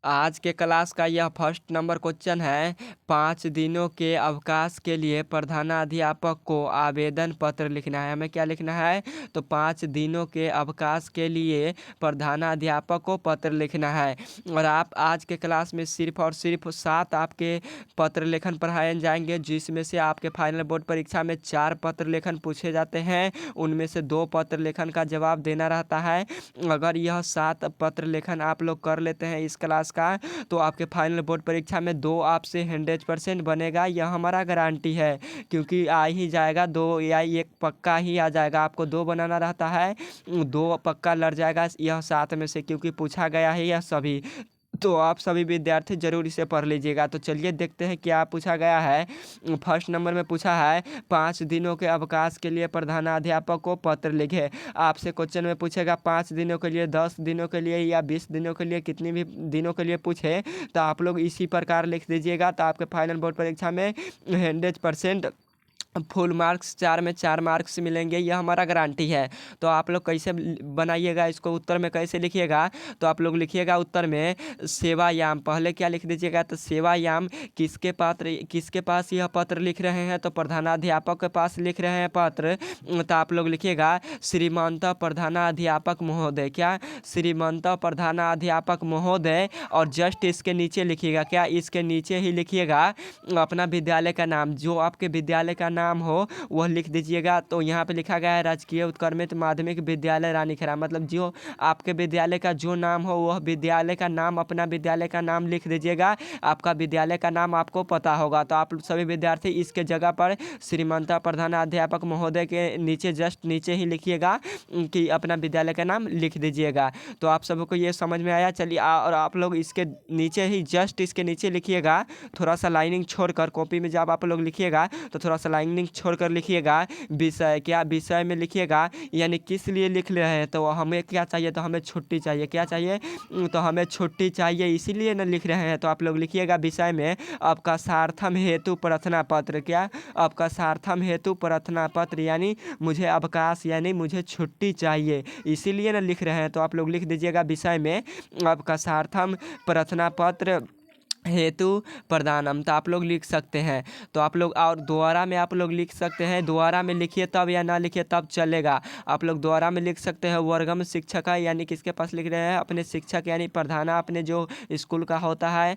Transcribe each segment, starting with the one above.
आज के क्लास का यह फर्स्ट नंबर क्वेश्चन है। 5 दिनों के अवकाश के लिए प्रधानाध्यापक को आवेदन पत्र लिखना है। हमें क्या लिखना है? तो 5 दिनों के अवकाश के लिए प्रधानाध्यापक को पत्र लिखना है। और आप आज के क्लास में सिर्फ और सिर्फ 7 आपके पत्र लेखन पढ़ाए जाएंगे, जिसमें से आपके फाइनल बोर्ड परीक्षा में 4 पत्र लेखन पूछे जाते हैं। उनमें से 2 पत्र लेखन का जवाब देना रहता है। अगर यह 7 पत्र लेखन आप लोग कर लेते हैं इस क्लास का, तो आपके फाइनल बोर्ड परीक्षा में 2 आपसे 100% बनेगा। यह हमारा गारंटी है, क्योंकि आ ही जाएगा 2 या 1 पक्का ही आ जाएगा। आपको 2 बनाना रहता है, 2 पक्का लड़ जाएगा यह 7 में से, क्योंकि पूछा गया है यह सभी। तो आप सभी विद्यार्थी जरूर इसे पढ़ लीजिएगा। तो चलिए देखते हैं क्या पूछा गया है। फर्स्ट नंबर में पूछा है 5 दिनों के अवकाश के लिए प्रधानाध्यापक को पत्र लिखे। आपसे क्वेश्चन में पूछेगा 5 दिनों के लिए, 10 दिनों के लिए या 20 दिनों के लिए, कितनी भी दिनों के लिए पूछे तो आप लोग इसी प्रकार लिख दीजिएगा। तो आपके फाइनल बोर्ड परीक्षा में 100% फुल मार्क्स, 4 में 4 मार्क्स मिलेंगे, यह हमारा गारंटी है। तो आप लोग कैसे बनाइएगा इसको, उत्तर में कैसे लिखिएगा? तो आप लोग लिखिएगा उत्तर में सेवायाम। पहले क्या लिख दीजिएगा? तो सेवायाम किसके पास यह पत्र लिख रहे हैं? तो प्रधानाध्यापक के पास लिख रहे हैं पत्र। तो आप लोग लिखिएगा श्रीमंत प्रधानाध्यापक महोदय। क्या? श्रीमंत प्रधानाध्यापक महोदय। और जस्ट इसके नीचे लिखिएगा, क्या इसके नीचे ही लिखिएगा अपना विद्यालय का नाम, जो आपके विद्यालय का नाम हो वह लिख दीजिएगा। तो यहाँ पे लिखा गया है राजकीय उत्क्रमित माध्यमिक विद्यालय रानीखेड़ा, मतलब जो आपके विद्यालय का जो नाम हो वह विद्यालय का नाम, अपना विद्यालय का नाम लिख दीजिएगा। आपका विद्यालय का नाम आपको पता होगा। तो आप सभी विद्यार्थी इसके जगह पर श्रीमंत प्रधानाध्यापक महोदय के नीचे जस्ट नीचे ही लिखिएगा कि अपना विद्यालय का नाम लिख दीजिएगा। तो आप सबको ये समझ में आया? चलिए और आप लोग इसके नीचे ही जस्ट इसके नीचे लिखिएगा, थोड़ा सा लाइनिंग छोड़कर। कॉपी में जब आप लोग लिखिएगा तो थोड़ा सा लाइनिंग छोड़कर लिखिएगा विषय। क्या विषय में लिखिएगा, यानी किस लिए लिख रहे हैं? तो हमें क्या चाहिए? तो हमें छुट्टी चाहिए। क्या चाहिए? तो हमें छुट्टी चाहिए, इसीलिए ना लिख रहे हैं। तो आप लोग लिखिएगा विषय में आपका सार्थम हेतु प्रार्थना पत्र। क्या? आपका सार्थम हेतु प्रार्थना पत्र, यानी मुझे अवकाश, यानी मुझे छुट्टी चाहिए, इसीलिए ना लिख रहे हैं। तो आप लोग लिख दीजिएगा विषय में आपका सार्थम प्रार्थना पत्र हेतु प्रदानम। तो आप लोग लिख सकते हैं। तो आप लोग और दोबारा में आप लोग लिख सकते हैं, दोबारा में लिखिए तब या ना लिखिए तब चलेगा। आप लोग दोबारा में लिख सकते हैं वर्गम शिक्षक, यानी किसके पास लिख रहे हैं? अपने शिक्षक यानी प्रधाना, अपने जो स्कूल का होता है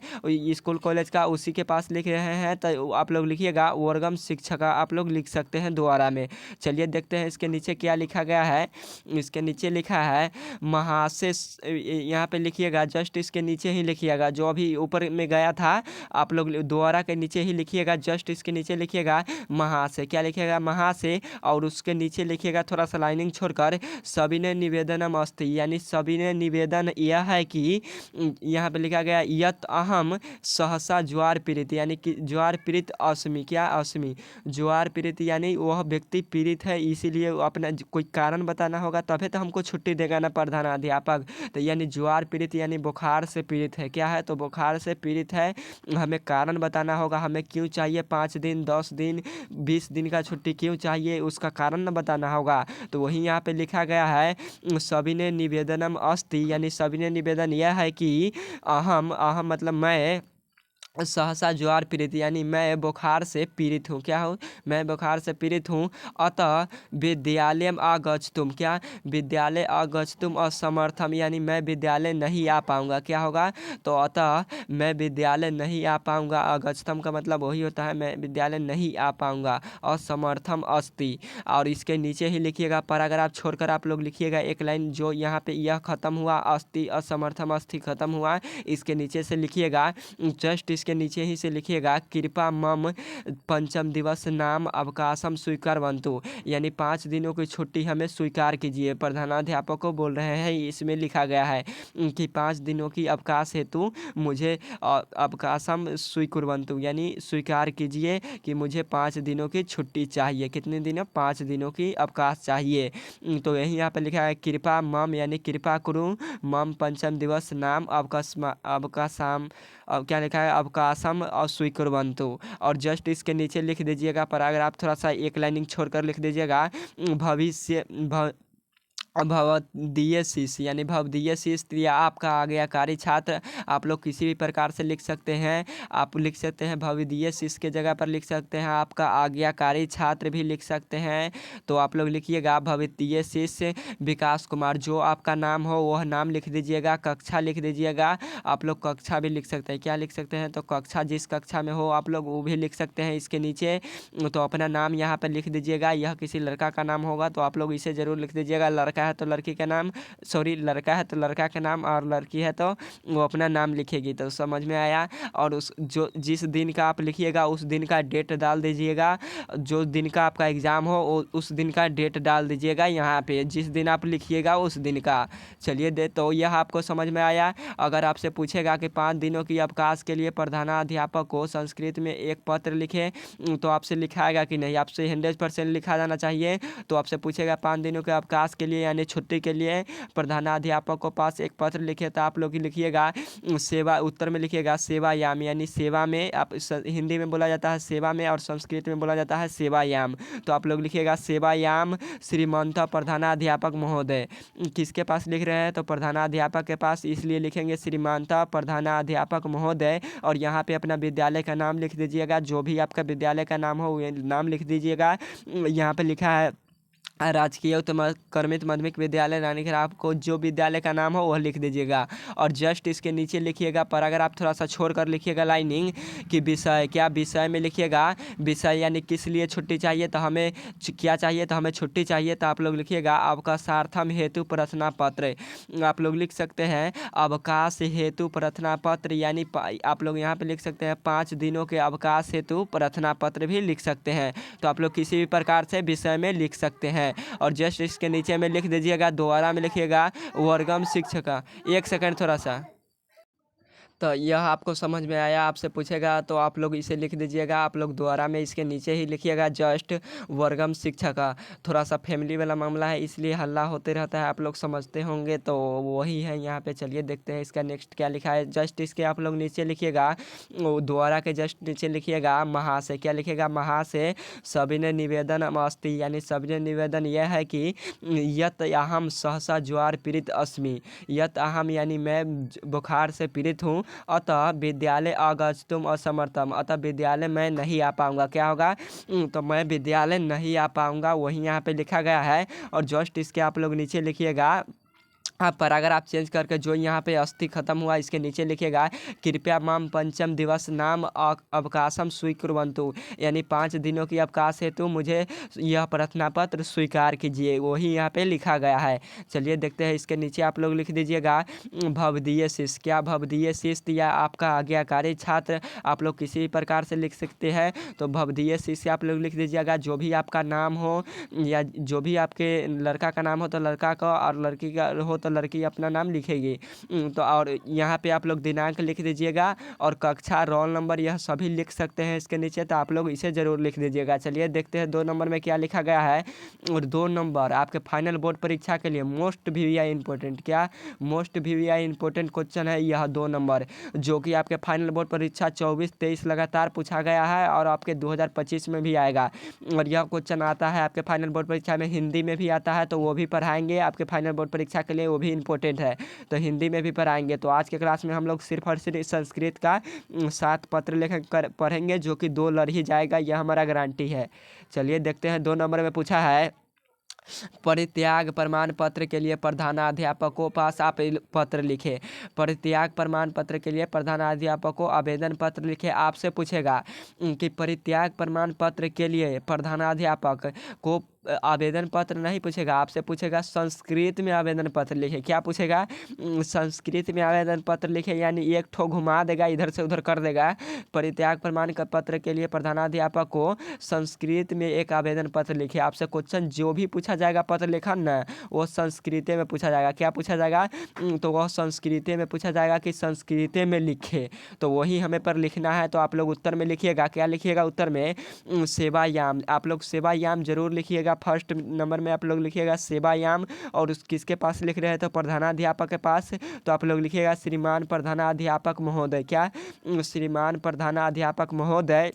स्कूल कॉलेज का, उसी के पास लिख रहे हैं। तो आप लोग लिखिएगा वर्गम शिक्षक, आप लोग लिख सकते हैं दोबारा में। चलिए देखते हैं इसके नीचे क्या लिखा गया है। इसके नीचे लिखा है महाशय, यहाँ पे लिखिएगा जस्ट इसके नीचे ही लिखिएगा, जो अभी ऊपर में गया था आप लोग दोबारा के नीचे ही लिखिएगा, जस्ट इसके नीचे लिखिएगा महाशय। क्या लिखिएगा? महाशय। और उसके नीचे लिखिएगा थोड़ा सा लाइनिंग छोड़कर सविनय निवेदनम अस्ति, यानी सविनय निवेदन यह है कि यहाँ पे लिखा गया यत अहम सहसा ज्वार पीड़ित, यानी कि ज्वार पीड़ित अस्मि। क्या? अस्मि। ज्वार पीड़ित यानी वह व्यक्ति पीड़ित है, इसीलिए अपना कोई कारण बताना होगा, तभी तो हमको छुट्टी देगा ना प्रधानाध्यापक। तो यानी ज्वार पीड़ित यानी बुखार से पीड़ित है। क्या है? तो बुखार से पीड़ित है, हमें कारण बताना होगा, हमें क्यों चाहिए 5 दिन, 10 दिन, 20 दिन का छुट्टी क्यों चाहिए, उसका कारण न बताना होगा। तो वही यहाँ पे लिखा गया है सविनय निवेदनम अस्ति, यानी सविनय निवेदन यह है कि अहम, अहम मतलब मैं, सहसा ज्वार पीड़ित यानी मैं बुखार से पीड़ित हूँ। क्या हूँ? मैं बुखार से पीड़ित हूँ। अतः विद्यालय आगच्छतुम। क्या? विद्यालय आगच्छतुम असमर्थम, यानी मैं विद्यालय नहीं आ पाऊँगा। क्या होगा? तो अतः मैं विद्यालय नहीं आ पाऊँगा। आगच्छतम का मतलब वही होता है मैं विद्यालय नहीं आ पाऊँगा। असमर्थम अस्ति। और इसके नीचे ही लिखिएगा पैराग्राफ छोड़कर आप लोग लिखिएगा एक लाइन, जो यहाँ पे यह खत्म हुआ अस्ति, असमर्थम अस्ति खत्म हुआ, इसके नीचे से लिखिएगा जस्ट इसके नीचे ही से लिखिएगा कृपा मम पंचम दिवस नाम अवकाशम स्वीकारवन्तु, यानी 5 दिनों की छुट्टी हमें स्वीकार कीजिए। प्रधानाध्यापक को बोल रहे हैं, इसमें लिखा गया है कि 5 दिनों की अवकाश हेतु मुझे अवकाशम स्वीकुर्वन्तु, यानी स्वीकार कीजिए कि मुझे 5 दिनों की छुट्टी चाहिए। कितने दिनों? 5 दिनों की अवकाश चाहिए। तो यही यहाँ पे लिखा है कृपा मम, यानी कृपा करूँ मम पंचम दिवस नाम अवकाशम, अब क्या लिखा है? अवकाशम स्वीकुर्वन्तु। और जस्ट इसके नीचे लिख दीजिएगा पैराग्राफ, थोड़ा सा एक लाइनिंग छोड़कर लिख दीजिएगा भविष्य भवदीय शिष्य यानी भवदीय शिष्य या आपका आज्ञाकारी छात्र आप लोग किसी भी प्रकार से लिख सकते हैं। आप लिख सकते हैं भवदीय शिष्य के जगह पर लिख सकते हैं आपका आज्ञाकारी छात्र भी लिख सकते हैं। तो आप लोग लिखिएगा भवदीय शिष्य विकास कुमार, जो आपका नाम हो वह नाम लिख दीजिएगा, कक्षा लिख दीजिएगा। आप लोग कक्षा भी लिख सकते हैं, क्या लिख सकते हैं तो कक्षा, जिस कक्षा में हो आप लोग वो भी लिख सकते हैं इसके नीचे। तो अपना नाम यहाँ पर लिख दीजिएगा। यह किसी लड़का का नाम होगा तो आप लोग इसे ज़रूर लिख दीजिएगा। लड़का है तो लड़की का नाम, सॉरी लड़का है तो लड़का का नाम, और लड़की है तो वो अपना नाम लिखेगी। तो समझ में आया। और उस जो जिस दिन का आप लिखिएगा उस दिन का डेट डाल दीजिएगा। जो दिन का आपका एग्ज़ाम हो उस दिन का डेट डाल दीजिएगा यहाँ पे, जिस दिन आप लिखिएगा उस दिन का। चलिए दे, तो यह आपको समझ में आया। अगर आपसे पूछेगा कि 5 दिनों की अवकाश के लिए प्रधानाध्यापक को संस्कृत में एक पत्र लिखे, तो आपसे लिखाएगा कि नहीं, आपसे 100% लिखा जाना चाहिए। तो आपसे पूछेगा 5 दिनों के अवकाश के लिए यानी छुट्टी के लिए प्रधानाध्यापक को पास एक पत्र लिखे, तो आप लोग लिखिएगा सेवा, उत्तर में लिखिएगा सेवायाम, यानी सेवा में, आप हिंदी में बोला जाता है सेवा में और संस्कृत में बोला जाता है सेवायाम। तो आप लोग लिखिएगा सेवायाम श्रीमंत प्रधानाध्यापक महोदय। किसके पास लिख रहे हैं तो प्रधानाध्यापक के पास, इसलिए लिखेंगे श्रीमंत प्रधानाध्यापक महोदय। और यहाँ पे अपना विद्यालय का नाम लिख दीजिएगा, जो भी आपका विद्यालय का नाम हो वो नाम लिख दीजिएगा। यहाँ पे लिखा है राजकीय उत्क्रमित माध्यमिक विद्यालय रानीखेत, आपको जो विद्यालय का नाम हो वह लिख दीजिएगा। और जस्ट इसके नीचे लिखिएगा, पर अगर आप थोड़ा सा छोड़ कर लिखिएगा लाइनिंग कि विषय, क्या विषय में लिखिएगा विषय यानी किस लिए छुट्टी चाहिए, तो हमें क्या चाहिए तो हमें छुट्टी चाहिए। तो आप लोग लिखिएगा अवकाशार्थम हेतु प्रार्थना पत्र। आप लोग लिख सकते हैं अवकाश हेतु प्रार्थना पत्र, यानी आप लोग यहाँ पे लिख सकते हैं 5 दिनों के अवकाश हेतु प्रार्थना पत्र भी लिख सकते हैं। तो आप लोग किसी भी प्रकार से विषय में लिख सकते हैं। और जस्ट इसके नीचे में लिख दीजिएगा, दोबारा में लिखिएगा वर्गम शिक्षक। एक सेकंड थोड़ा सा, तो यह आपको समझ में आया। आपसे पूछेगा तो आप लोग इसे लिख दीजिएगा। आप लोग द्वारा में इसके नीचे ही लिखिएगा जस्ट वर्गम शिक्षा का। थोड़ा सा फैमिली वाला मामला है इसलिए हल्ला होते रहता है, आप लोग समझते होंगे, तो वही है यहाँ पे। चलिए देखते हैं इसका नेक्स्ट क्या लिखा है। जस्ट इसके आप लोग नीचे लिखिएगा, द्वारा के जस्ट नीचे लिखिएगा महाशय। क्या लिखिएगा महाशय सविनय निवेदन अस्ति, यानी सविनय निवेदन यह है कि यत अहम सहसा ज्वार पीड़ित अस्मि। यत अहम यानी मैं बुखार से पीड़ित हूँ, अतः विद्यालय आगन्तुम असमर्थम, अतः विद्यालय मैं नहीं आ पाऊँगा। क्या होगा तो मैं विद्यालय नहीं आ पाऊँगा, वही यहाँ पे लिखा गया है। और जस्ट इसके आप लोग नीचे लिखिएगा, पर अगर आप चेंज करके जो यहाँ पे अस्थि खत्म हुआ इसके नीचे लिखिएगा कृपया माम पंचम दिवस नाम अवकाशम स्वीकुर्वन्तु, यानी 5 दिनों की अवकाश हेतु मुझे यह प्रार्थना पत्र स्वीकार कीजिए, वही यहाँ पे लिखा गया है। चलिए देखते हैं इसके नीचे आप लोग लिख दीजिएगा भवदीय शिष्य। क्या भवदीय शिष्य या आपका आज्ञाकारी छात्र, आप लोग किसी भी प्रकार से लिख सकते हैं। तो भवदीय शिष्य आप लोग लिख दीजिएगा, जो भी आपका नाम हो या जो भी आपके लड़का का नाम हो तो लड़का का, और लड़की का हो तो लड़की अपना नाम लिखेगी। तो और यहाँ पे आप लोग दिनांक लिख दीजिएगा, और कक्षा रोल नंबर यह सभी लिख सकते हैं इसके नीचे, तो आप लोग इसे ज़रूर लिख दीजिएगा। चलिए देखते हैं 2 नंबर में क्या लिखा गया है। और 2 नंबर आपके फाइनल बोर्ड परीक्षा के लिए मोस्ट वीवीआई इंपॉर्टेंट, क्या मोस्ट वीवीआई इंपॉर्टेंट क्वेश्चन है यह 2 नंबर, जो कि आपके फाइनल बोर्ड परीक्षा 24-23 लगातार पूछा गया है और आपके 2025 में भी आएगा। और यह क्वेश्चन आता है आपके फाइनल बोर्ड परीक्षा में, हिंदी में भी आता है, तो वो भी पढ़ाएंगे आपके फाइनल बोर्ड परीक्षा के लिए, वो भी इम्पोर्टेंट है, तो हिंदी में भी पढ़ाएंगे। तो आज के क्लास में हम लोग सिर्फ और सिर्फ संस्कृत का 7 पत्र लेखन कर पढ़ेंगे, जो कि 2 लड़ ही जाएगा, यह हमारा गारंटी है। चलिए देखते हैं 2 नंबर में पूछा है परित्याग प्रमाण पत्र के लिए प्रधानाध्यापक को पास आप पत्र लिखे। परित्याग प्रमाण पत्र के लिए प्रधानाध्यापक को आवेदन पत्र लिखे। आपसे पूछेगा कि परित्याग प्रमाण पत्र के लिए प्रधानाध्यापक को आवेदन पत्र नहीं पूछेगा, आपसे पूछेगा संस्कृत में आवेदन पत्र लिखे। क्या पूछेगा संस्कृत में आवेदन पत्र लिखे, यानी एक ठो घुमा देगा, इधर से उधर कर देगा। परित्याग प्रमाण पत्र के लिए प्रधानाध्यापक को संस्कृत में एक आवेदन पत्र लिखे। आपसे क्वेश्चन जो भी पूछा जाएगा पत्र लेखन ना, वो संस्कृत में पूछा जाएगा। क्या पूछा जाएगा तो वह संस्कृत में पूछा जाएगा कि संस्कृत में लिखे, तो वही हमें पर लिखना है। तो आप लोग उत्तर में लिखिएगा, क्या लिखिएगा उत्तर में सेवायाम। आप लोग सेवायाम जरूर लिखिएगा। फर्स्ट नंबर में आप लोग लिखिएगा सेवायाम, और उस किसके पास लिख रहे हैं तो प्रधानाध्यापक के पास, तो आप लोग लिखिएगा श्रीमान प्रधानाध्यापक महोदय। क्या श्रीमान प्रधानाध्यापक महोदय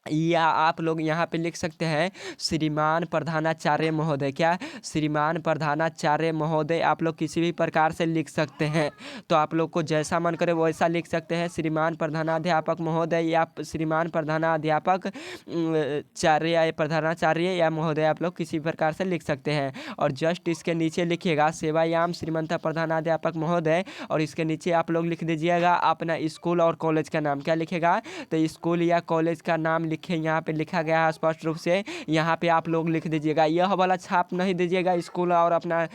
या आप लोग यहाँ पे लिख सकते हैं श्रीमान प्रधानाचार्य महोदय। क्या? श्रीमान प्रधानाचार्य महोदय आप लोग किसी भी प्रकार से लिख सकते हैं। तो आप लोग को जैसा मन करे वैसा लिख सकते हैं, श्रीमान प्रधानाध्यापक महोदय या श्रीमान प्रधानाध्यापक चार्य या प्रधानाचार्य या महोदय, आप लोग किसी प्रकार से लिख सकते हैं। और जस्ट इसके नीचे लिखिएगा सेवायाम श्रीमंत प्रधानाध्यापक महोदय, और इसके नीचे आप लोग लिख दीजिएगा अपना स्कूल और कॉलेज का नाम। क्या लिखेगा? तो स्कूल या कॉलेज का नाम लिखे, यहाँ पे लिखा गया है स्पष्ट रूप से, यहाँ पे आप लोग लिख दीजिएगा। यह वाला छाप नहीं दीजिएगा स्कूल और अपना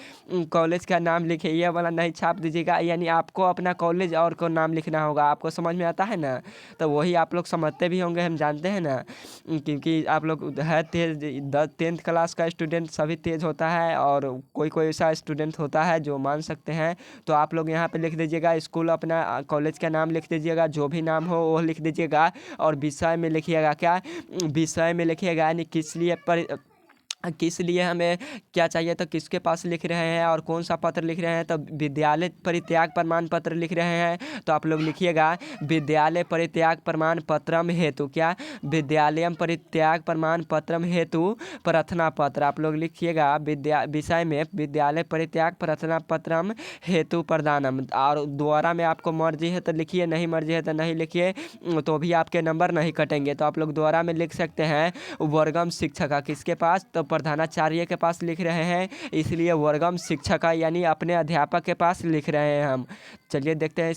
कॉलेज का नाम लिखे, यह वाला नहीं छाप दीजिएगा। यानी आपको अपना कॉलेज और को नाम लिखना होगा। आपको समझ में आता है ना? तो वही आप लोग समझते भी होंगे, हम जानते हैं ना, क्योंकि आप लोग है तेज। 10th क्लास का स्टूडेंट सभी तेज होता है, और कोई कोई ऐसा स्टूडेंट होता है जो मान सकते हैं। तो आप लोग यहाँ पे लिख दीजिएगा स्कूल, अपना कॉलेज का नाम लिख दीजिएगा, जो भी नाम हो वो लिख दीजिएगा। और विषय में लिखिएगा। क्या? विषय में लिखिएगा, यानी किस लिए हमें क्या चाहिए, तो किसके पास लिख रहे हैं और कौन सा पत्र लिख रहे हैं। तो विद्यालय परित्याग प्रमाण पत्र लिख रहे हैं, तो आप लोग लिखिएगा विद्यालय परित्याग प्रमाण पत्रम हेतु। क्या? विद्यालय परित्याग प्रमाण पत्रम हेतु प्रार्थना पत्र। आप लोग लिखिएगा विषय में विद्यालय परित्याग प्रार्थना पत्रम हेतु प्रदानम। और द्वारा में आपको मर्जी है तो लिखिए, नहीं मर्जी है तो नहीं लिखिए, तो भी आपके नंबर नहीं कटेंगे। तो आप लोग द्वारा में लिख सकते हैं वर्गम शिक्षक। किसके पास? तो प्रधानाचार्य के पास लिख रहे हैं, इसलिए वर्गम शिक्षक यानी अपने अध्यापक के पास लिख रहे हैं हम। चलिए देखते हैं,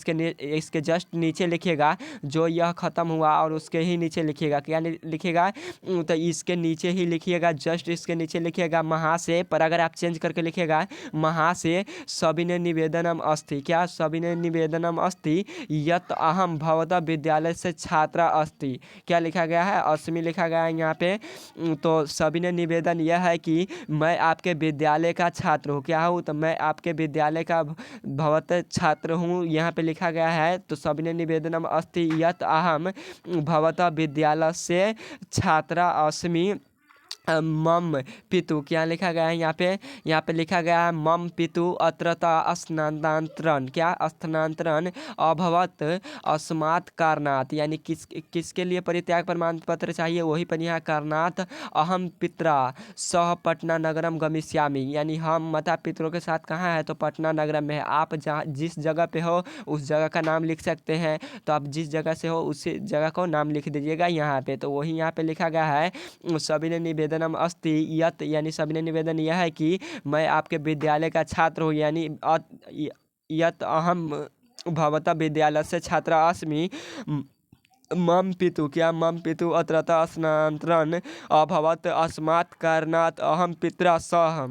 इसके जस्ट नीचे लिखिएगा जो यह ख़त्म हुआ, और उसके ही नीचे लिखिएगा। क्या लिखिएगा? तो इसके नीचे ही लिखिएगा, जस्ट इसके नीचे लिखिएगा महा से, पर अगर आप चेंज करके लिखिएगा महा से सविनय निवेदनम अस्ति। क्या? सविनय निवेदनम अस्ति यत अहम भवतः विद्यालय से छात्रा अस्ति। क्या लिखा गया है? अस्मि लिखा गया है यहाँ पे। तो सविनय निवेदन यह है कि मैं आपके विद्यालय का छात्र हूँ। क्या हूँ? तो मैं आपके विद्यालय का भवत छात्र हूँ, यहाँ पे लिखा गया है। तो सविनय निवेदनम अस्ति यत अहम भवतः विद्यालय से छात्रा अस्मि मम पितु। क्या लिखा गया है यहाँ पे लिखा गया है मम पितु अत्रता स्थानांतरण। क्या? स्थानांतरण अभवत अस्मात् कारणात्, यानी किसके लिए परित्याग प्रमाण पत्र चाहिए, वही पर यहाँ कारणात् अहम पित्रा सह पटना नगरम गमिष्यामि, यानी हम माता पितरों के साथ कहाँ है, तो पटना नगरम में है। आप जहाँ जिस जगह पे हो उस जगह का नाम लिख सकते हैं। तो आप जिस जगह से हो उसी जगह को नाम लिख दीजिएगा यहाँ पे। तो वही यहाँ पे लिखा गया है सविनय निवेदनम अस्ति यत, यानी सविनय निवेदन यह है कि मैं आपके विद्यालय का छात्र हूँ, यानी यत अहम भवतः विद्यालय से छात्र अस्मि मम पितु। क्या? मम पितु अत्रतः स्थानांतरण अभवत अस्मात् कारणात् अहम पित्रा सह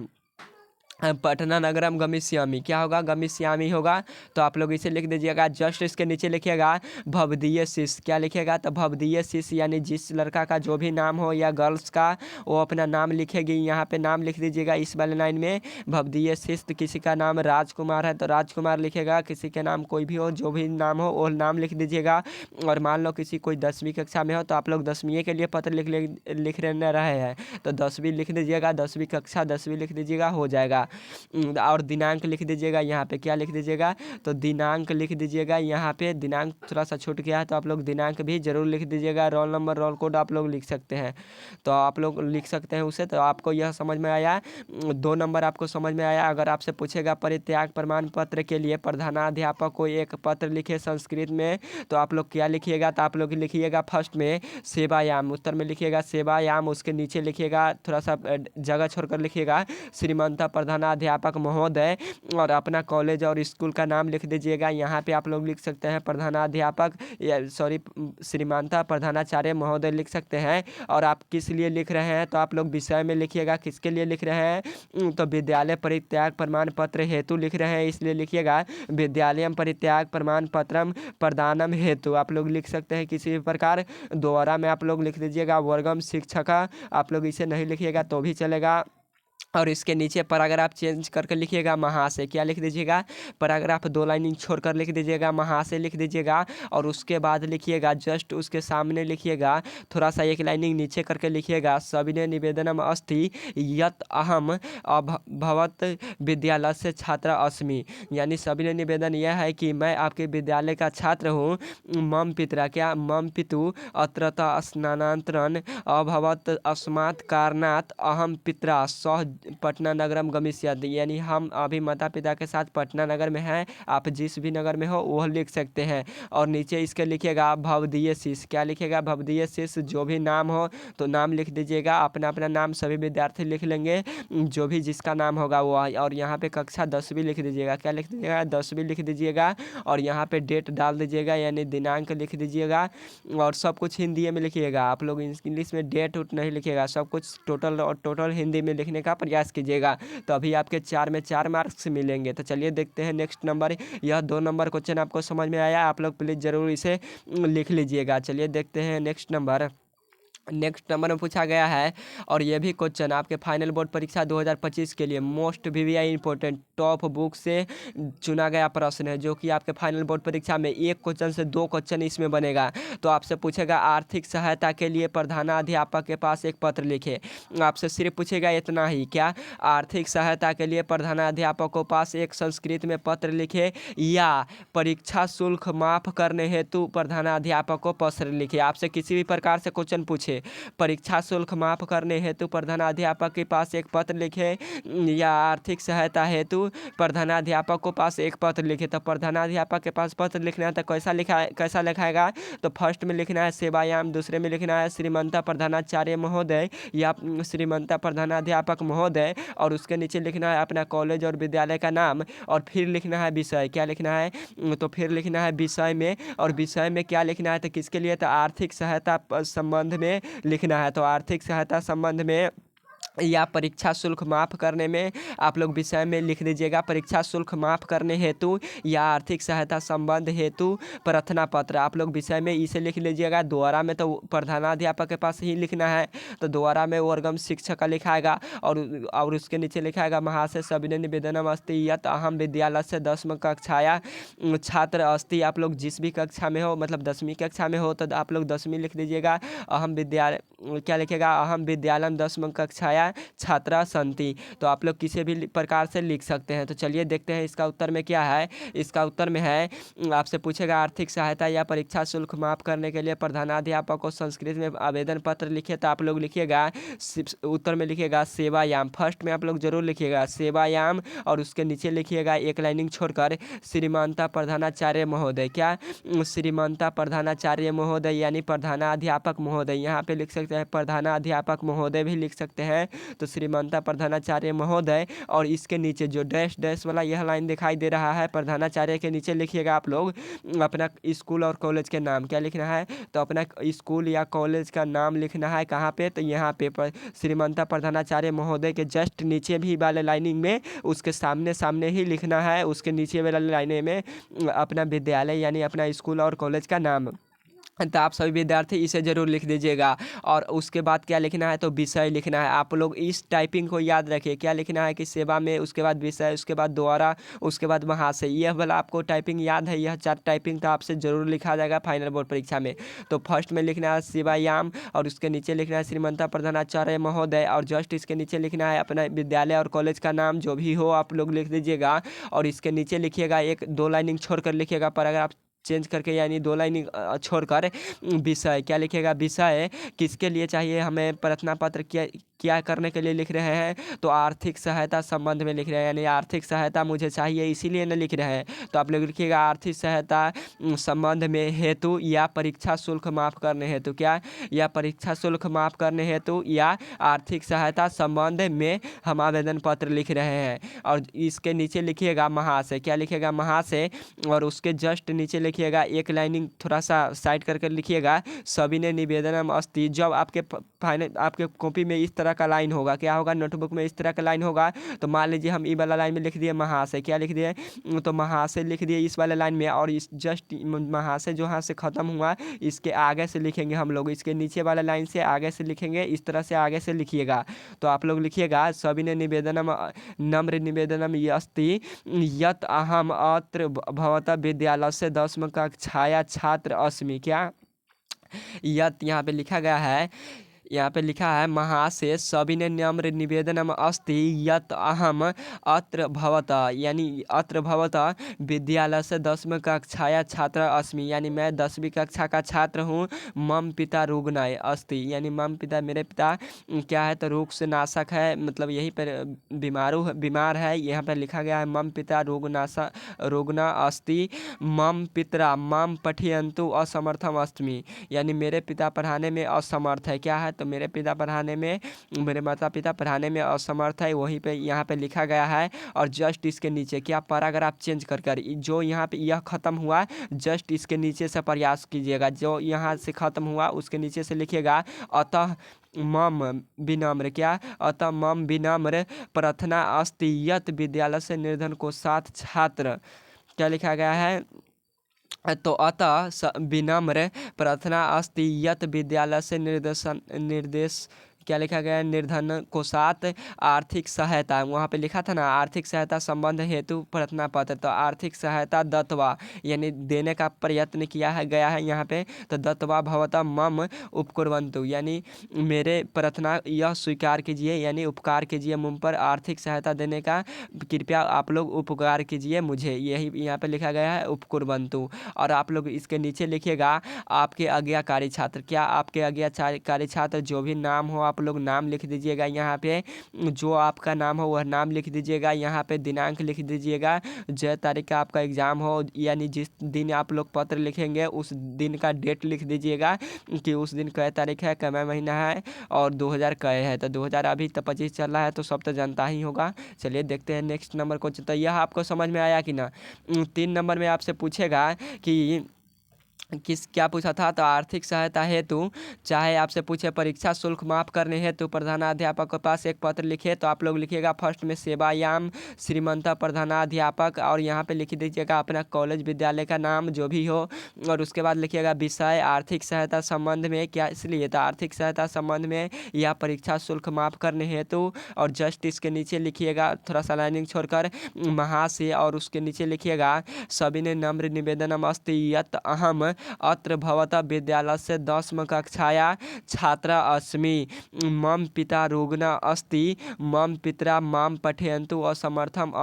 पटना नगरम गमिष्यामि। क्या होगा? गमिष्यामि होगा। तो आप लोग इसे लिख दीजिएगा। जस्ट इसके नीचे लिखिएगा भवदीय शिष्य। क्या लिखिएगा? तो भवदीय शिष्य यानी जिस लड़का का जो भी नाम हो या गर्ल्स का, वो अपना नाम लिखेगी। यहाँ पे नाम लिख दीजिएगा इस वाले लाइन में भवदीय शिष्य। किसी का नाम राजकुमार है तो राजकुमार लिखेगा, किसी के नाम कोई भी हो, जो भी नाम हो वो नाम लिख दीजिएगा। और मान लो किसी कोई 10वीं कक्षा में हो तो आप लोग 10वीं के लिए पत्र लिख रहे हैं, तो 10वीं लिख दीजिएगा, 10वीं कक्षा 10वीं लिख दीजिएगा, हो जाएगा। और दिनांक लिख दीजिएगा यहाँ पे। क्या लिख दीजिएगा? तो दिनांक लिख दीजिएगा यहाँ पे। दिनांक थोड़ा सा छूट गया है तो आप लोग दिनांक भी जरूर लिख दीजिएगा। रोल नंबर, रोल कोड आप लोग लिख सकते हैं, तो आप लोग लिख सकते हैं उसे। तो आपको यह समझ में आया, 2 नंबर आपको समझ में आया। अगर आपसे पूछेगा परित्याग प्रमाण पत्र के लिए प्रधानाध्यापक को एक पत्र लिखे संस्कृत में, तो आप लोग क्या लिखिएगा? तो आप लोग लिखिएगा फर्स्ट में सेवायाम, उत्तर में लिखिएगा सेवायाम, उसके नीचे लिखिएगा थोड़ा सा जगह छोड़कर लिखिएगा श्रीमंत प्रधानाध्यापक महोदय, और अपना कॉलेज और स्कूल का नाम लिख दीजिएगा। यहाँ पे आप लोग लिख सकते हैं प्रधानाध्यापक श्रीमानता प्रधानाचार्य महोदय लिख सकते हैं। और आप किस लिए लिख रहे हैं तो आप लोग विषय में लिखिएगा किसके लिए लिख रहे हैं, तो विद्यालय परित्याग प्रमाण पत्र हेतु लिख रहे हैं, इसलिए लिखिएगा विद्यालय परित्याग प्रमाण पत्रम प्रदानम हेतु। आप लोग लिख सकते हैं किसी भी प्रकार। दोबारा में आप लोग लिख दीजिएगा वर्गम शिक्षक। आप लोग इसे नहीं लिखिएगा तो भी चलेगा। और इसके नीचे पैराग्राफ चेंज करके लिखिएगा महाशय, क्या लिख दीजिएगा, पैराग्राफ 2 लाइनिंग छोड़कर लिख दीजिएगा महाशय लिख दीजिएगा। और उसके बाद लिखिएगा जस्ट उसके सामने लिखिएगा थोड़ा सा 1 लाइनिंग नीचे करके लिखिएगा सविनय निवेदनम अस्ति यत अहम भवत विद्यालय से छात्र अस्मि, यानी सविनय निवेदन यह है कि मैं आपके विद्यालय का छात्र हूँ। मम पितरा, क्या मम पितु अत्रतः स्नानांतरण अभवत अस्मात् कारणात् अहम पितरा सह पटना नगरम गमिष्यामि, यानी हम अभी माता पिता के साथ पटना नगर में हैं। आप जिस भी नगर में हो वह लिख सकते हैं। और नीचे इसके लिखिएगा भवदीय शिष्य, क्या लिखिएगा, भवदीय शिष्य जो भी नाम हो तो नाम लिख दीजिएगा, अपना अपना नाम सभी विद्यार्थी लिख लेंगे, जो भी जिसका नाम होगा वो। और यहाँ पे कक्षा 10वीं लिख दीजिएगा, क्या लिख दीजिएगा, 10वीं लिख दीजिएगा। और यहाँ पे डेट डाल दीजिएगा यानी दिनांक लिख दीजिएगा। और सब कुछ हिंदी में लिखिएगा, आप लोग इंग्लिश में डेट उट नहीं लिखिएगा, सब कुछ टोटल हिंदी में लिखने का प्रयास कीजिएगा, तो अभी आपके 4 में 4 मार्क्स मिलेंगे। तो चलिए देखते हैं नेक्स्ट नंबर। यह 2 नंबर क्वेश्चन आपको समझ में आया, आप लोग प्लीज़ ज़रूर इसे लिख लीजिएगा। चलिए देखते हैं नेक्स्ट नंबर। नेक्स्ट नंबर में पूछा गया है, और ये भी क्वेश्चन आपके फाइनल बोर्ड परीक्षा 2025 के लिए most VVI important top book से चुना गया प्रश्न है, जो कि आपके फाइनल बोर्ड परीक्षा में 1 क्वेश्चन से 2 क्वेश्चन इसमें बनेगा। तो आपसे पूछेगा आर्थिक सहायता के लिए प्रधानाध्यापक के पास एक पत्र लिखे। आपसे सिर्फ पूछेगा इतना ही, क्या, आर्थिक सहायता के लिए प्रधानाध्यापक के पास एक संस्कृत में पत्र लिखे, या परीक्षा शुल्क माफ करने हेतु प्रधानाध्यापक को पत्र लिखे। आपसे किसी भी प्रकार से क्वेश्चन पूछे, परीक्षा शुल्क माफ करने हेतु प्रधानाध्यापक के पास एक पत्र लिखे, या आर्थिक सहायता हेतु प्रधानाध्यापक को पास एक पत्र लिखे। तो प्रधानाध्यापक के पास पत्र लिखना है तो कैसा लिखाएगा, तो फर्स्ट में लिखना है सेवायाम, दूसरे में लिखना है श्रीमंता प्रधानाचार्य महोदय या श्रीमंता प्रधानाध्यापक महोदय, और उसके नीचे लिखना है अपना कॉलेज और विद्यालय का नाम, और फिर लिखना है विषय, क्या लिखना है, तो फिर लिखना है विषय में। और विषय में क्या लिखना है, तो किसके लिए, तो आर्थिक सहायता संबंध में लिखना है। तो आर्थिक सहायता संबंध में या परीक्षा शुल्क माफ करने में आप लोग विषय में लिख दीजिएगा परीक्षा शुल्क माफ करने हेतु या आर्थिक सहायता संबंध हेतु प्रार्थना पत्र। आप लोग विषय में इसे लिख लीजिएगा। द्वारा में तो प्रधानाध्यापक के पास ही लिखना है, तो द्वारा में वर्गम शिक्षक का लिखाएगा, और उसके नीचे लिखाएगा महाशय सविनय निवेदनम अस्ति यत अहम विद्यालय से 10वीं कक्षाया छात्र अस्ति। आप लोग जिस भी कक्षा में हो, मतलब 10वीं कक्षा में हो तो आप लोग 10वीं लिख दीजिएगा। अहम विद्यालय, क्या लिखेगा, अहम विद्यालय 10वीं कक्षाया छात्रा संति। तो आप लोग किसी भी प्रकार से लिख सकते हैं। तो चलिए देखते हैं इसका उत्तर में क्या है। इसका उत्तर में है, आपसे पूछेगा आर्थिक सहायता या परीक्षा शुल्क माफ करने के लिए प्रधानाध्यापक को संस्कृत में आवेदन पत्र लिखे। तो आप लोग लिखिएगा, उत्तर में लिखिएगा सेवायाम। फर्स्ट में आप लोग जरूर लिखिएगा सेवायाम, और उसके नीचे लिखिएगा 1 लाइनिंग छोड़कर श्रीमंता प्रधानाचार्य महोदय, क्या, श्रीमंता प्रधानाचार्य महोदय यानी प्रधानाध्यापक महोदय। यहाँ पे लिख सकते हैं प्रधानाध्यापक महोदय भी लिख सकते हैं, तो श्रीमंता प्रधानाचार्य महोदय। और इसके नीचे जो डैश वाला यह लाइन दिखाई दे रहा है, प्रधानाचार्य के नीचे लिखिएगा आप लोग अपना स्कूल और कॉलेज के नाम। क्या लिखना है, तो अपना स्कूल या कॉलेज का नाम लिखना है। कहाँ पे, तो यहाँ पे श्रीमंता प्रधानाचार्य महोदय के जस्ट नीचे भी वाले लाइनिंग में उसके सामने ही लिखना है, उसके नीचे वाले लाइने में अपना विद्यालय यानी अपना स्कूल और कॉलेज का नाम। तो आप सभी विद्यार्थी इसे ज़रूर लिख दीजिएगा। और उसके बाद क्या लिखना है, तो विषय लिखना है। आप लोग इस टाइपिंग को याद रखिए, क्या लिखना है कि सेवा में, उसके बाद विषय, उसके बाद द्वारा, उसके बाद महाशय। यह वाला आपको टाइपिंग याद है, यह 4 टाइपिंग तो आपसे ज़रूर लिखा जाएगा फाइनल बोर्ड परीक्षा में। तो फर्स्ट में लिखना है सेवायाम, और उसके नीचे लिखना है श्रीमंता प्रधानाचार्य महोदय, और जस्ट इसके नीचे लिखना है अपना विद्यालय और कॉलेज का नाम जो भी हो आप लोग लिख दीजिएगा। और इसके नीचे लिखिएगा 1-2 लाइनिंग छोड़कर लिखिएगा पैराग्राफ चेंज करके, यानी 2 लाइन छोड़कर विषय। क्या लिखेगा, विषय किसके लिए चाहिए हमें प्रार्थना पत्र, क्या करने के लिए लिख रहे हैं, तो आर्थिक सहायता संबंध में लिख रहे हैं, यानी आर्थिक सहायता मुझे चाहिए इसीलिए न लिख रहे हैं। तो आप लोग लिखिएगा आर्थिक सहायता संबंध में हेतु या परीक्षा शुल्क माफ करने हेतु, क्या, या परीक्षा शुल्क माफ करने हेतु या आर्थिक सहायता संबंध में हम आवेदन पत्र लिख रहे हैं। और इसके नीचे लिखिएगा महाशय, क्या लिखिएगा, महाशय। और उसके जस्ट नीचे लिखिएगा 1 लाइनिंग थोड़ा सा साइड करके लिखिएगा सविनय निवेदनम अस्ति। जब आपके फाइनल आपके कॉपी में इस तरह तरह का लाइन होगा, क्या होगा नोटबुक में इस तरह का लाइन होगा। तो मान लीजिए हम ई वाला लाइन में लिख दिए महाशय, क्या लिख दिए, तो महाशय लिख दिए इस वाले लाइन में, और इस जस्ट महाशय जो यहाँ से ख़त्म हुआ इसके आगे से लिखेंगे हम लोग, इसके नीचे वाला लाइन से आगे से लिखेंगे, इस तरह से आगे से लिखिएगा। तो आप लोग लिखिएगा सविनय निवेदनम नम्र निवेदनम अस्ति यत अहम अत्र भवतः विद्यालय से 10वीं कक्षाया छात्र अस्मि। क्या यत यहाँ पे लिखा गया है, यहाँ पे लिखा है महाशय सविनय नम्र निवेदनम अस्ति यत अहम अत्र भवतः, यानी अत्र भवतः विद्यालय से 10वीं कक्षाया छात्र अस्मि, यानी मैं 10वीं कक्षा का छात्र हूँ। मम पिता रुग्णाय अस्ति, यानी मम पिता मेरे पिता क्या है, तो रोग से नाशक है, मतलब यहीं पर बीमार है। यहाँ पर लिखा गया है मम पिता रुग्ना अस्ति मम पितरा मम पठयन्तु असमर्थम अस्मि, यानी मेरे पिता पढ़ाने में असमर्थ है। क्या है, तो मेरे पिता पढ़ाने में, मेरे माता पिता पढ़ाने में असमर्थ है, वहीं पे यहाँ पे लिखा गया है। और जस्ट इसके नीचे क्या पैराग्राफ चेंज कर जो यहाँ पे यह ख़त्म हुआ जस्ट इसके नीचे से प्रयास कीजिएगा, जो यहाँ से ख़त्म हुआ उसके नीचे से लिखिएगा अतः मम विनम्र, क्या अतः मम विनम्र प्रार्थना अस्ति यत विद्यालय से निर्धन को 7 छात्र, क्या लिखा गया है, तो अतः विनम्र प्रार्थना अस्ति यत विद्यालय से निर्देश क्या लिखा गया है, निर्धन को 7 आर्थिक सहायता, वहाँ पे लिखा था ना आर्थिक सहायता संबंध हेतु प्रार्थना पत्र, तो आर्थिक सहायता दत्वा यानी देने का प्रयत्न किया है गया है यहाँ पे। तो दत्वा भवता मम उपकुर्वन्तु, यानी मेरे प्रार्थना यह स्वीकार कीजिए, यानी उपकार कीजिए मुझ पर, आर्थिक सहायता देने का कृपया आप लोग उपकार कीजिए मुझे, यही यहाँ पे लिखा गया है उपकुर्वन्तु। और आप लोग इसके नीचे लिखिएगा आपके आज्ञाकारी छात्र, क्या आपके आज्ञाकारी छात्र जो भी नाम हो आप लोग नाम लिख दीजिएगा, यहाँ पे जो आपका नाम हो वह नाम लिख दीजिएगा, यहाँ पे दिनांक लिख दीजिएगा, जो तारीख का आपका एग्ज़ाम हो, यानी जिस दिन आप लोग पत्र लिखेंगे उस दिन का डेट लिख दीजिएगा कि उस दिन कै तारीख है, कै महीना है और 2000 कै है। तो 2000 अभी तो 25 चल रहा है, तो सब तो जानता ही होगा। चलिए देखते हैं नेक्स्ट नंबर को। तो यह आपको समझ में आया कि ना। 3 नंबर में आपसे पूछेगा कि क्या पूछा था, तो आर्थिक सहायता हेतु चाहे आपसे पूछे परीक्षा शुल्क माफ़ करने हेतु प्रधानाध्यापक के पास एक पत्र लिखे, तो आप लोग लिखिएगा फर्स्ट में सेवायाम श्रीमंत प्रधानाध्यापक, और यहाँ पे लिख दीजिएगा अपना कॉलेज विद्यालय का नाम जो भी हो, और उसके बाद लिखिएगा विषय आर्थिक सहायता संबंध में, क्या इसलिए तो आर्थिक सहायता संबंध में या परीक्षा शुल्क माफ़ करने हेतु, और जस्ट इसके नीचे लिखिएगा थोड़ा सा लाइनिंग छोड़कर महाशय, और उसके नीचे लिखिएगा सविनय नम्र निवेदनम अस्ति यत अहम अत्र भवतः विद्यालय से 10वीं कक्षाया छात्र अस्मि मम पिता रुग्ण अस्ति मम पितरा माम पठयन्तु असमर्थम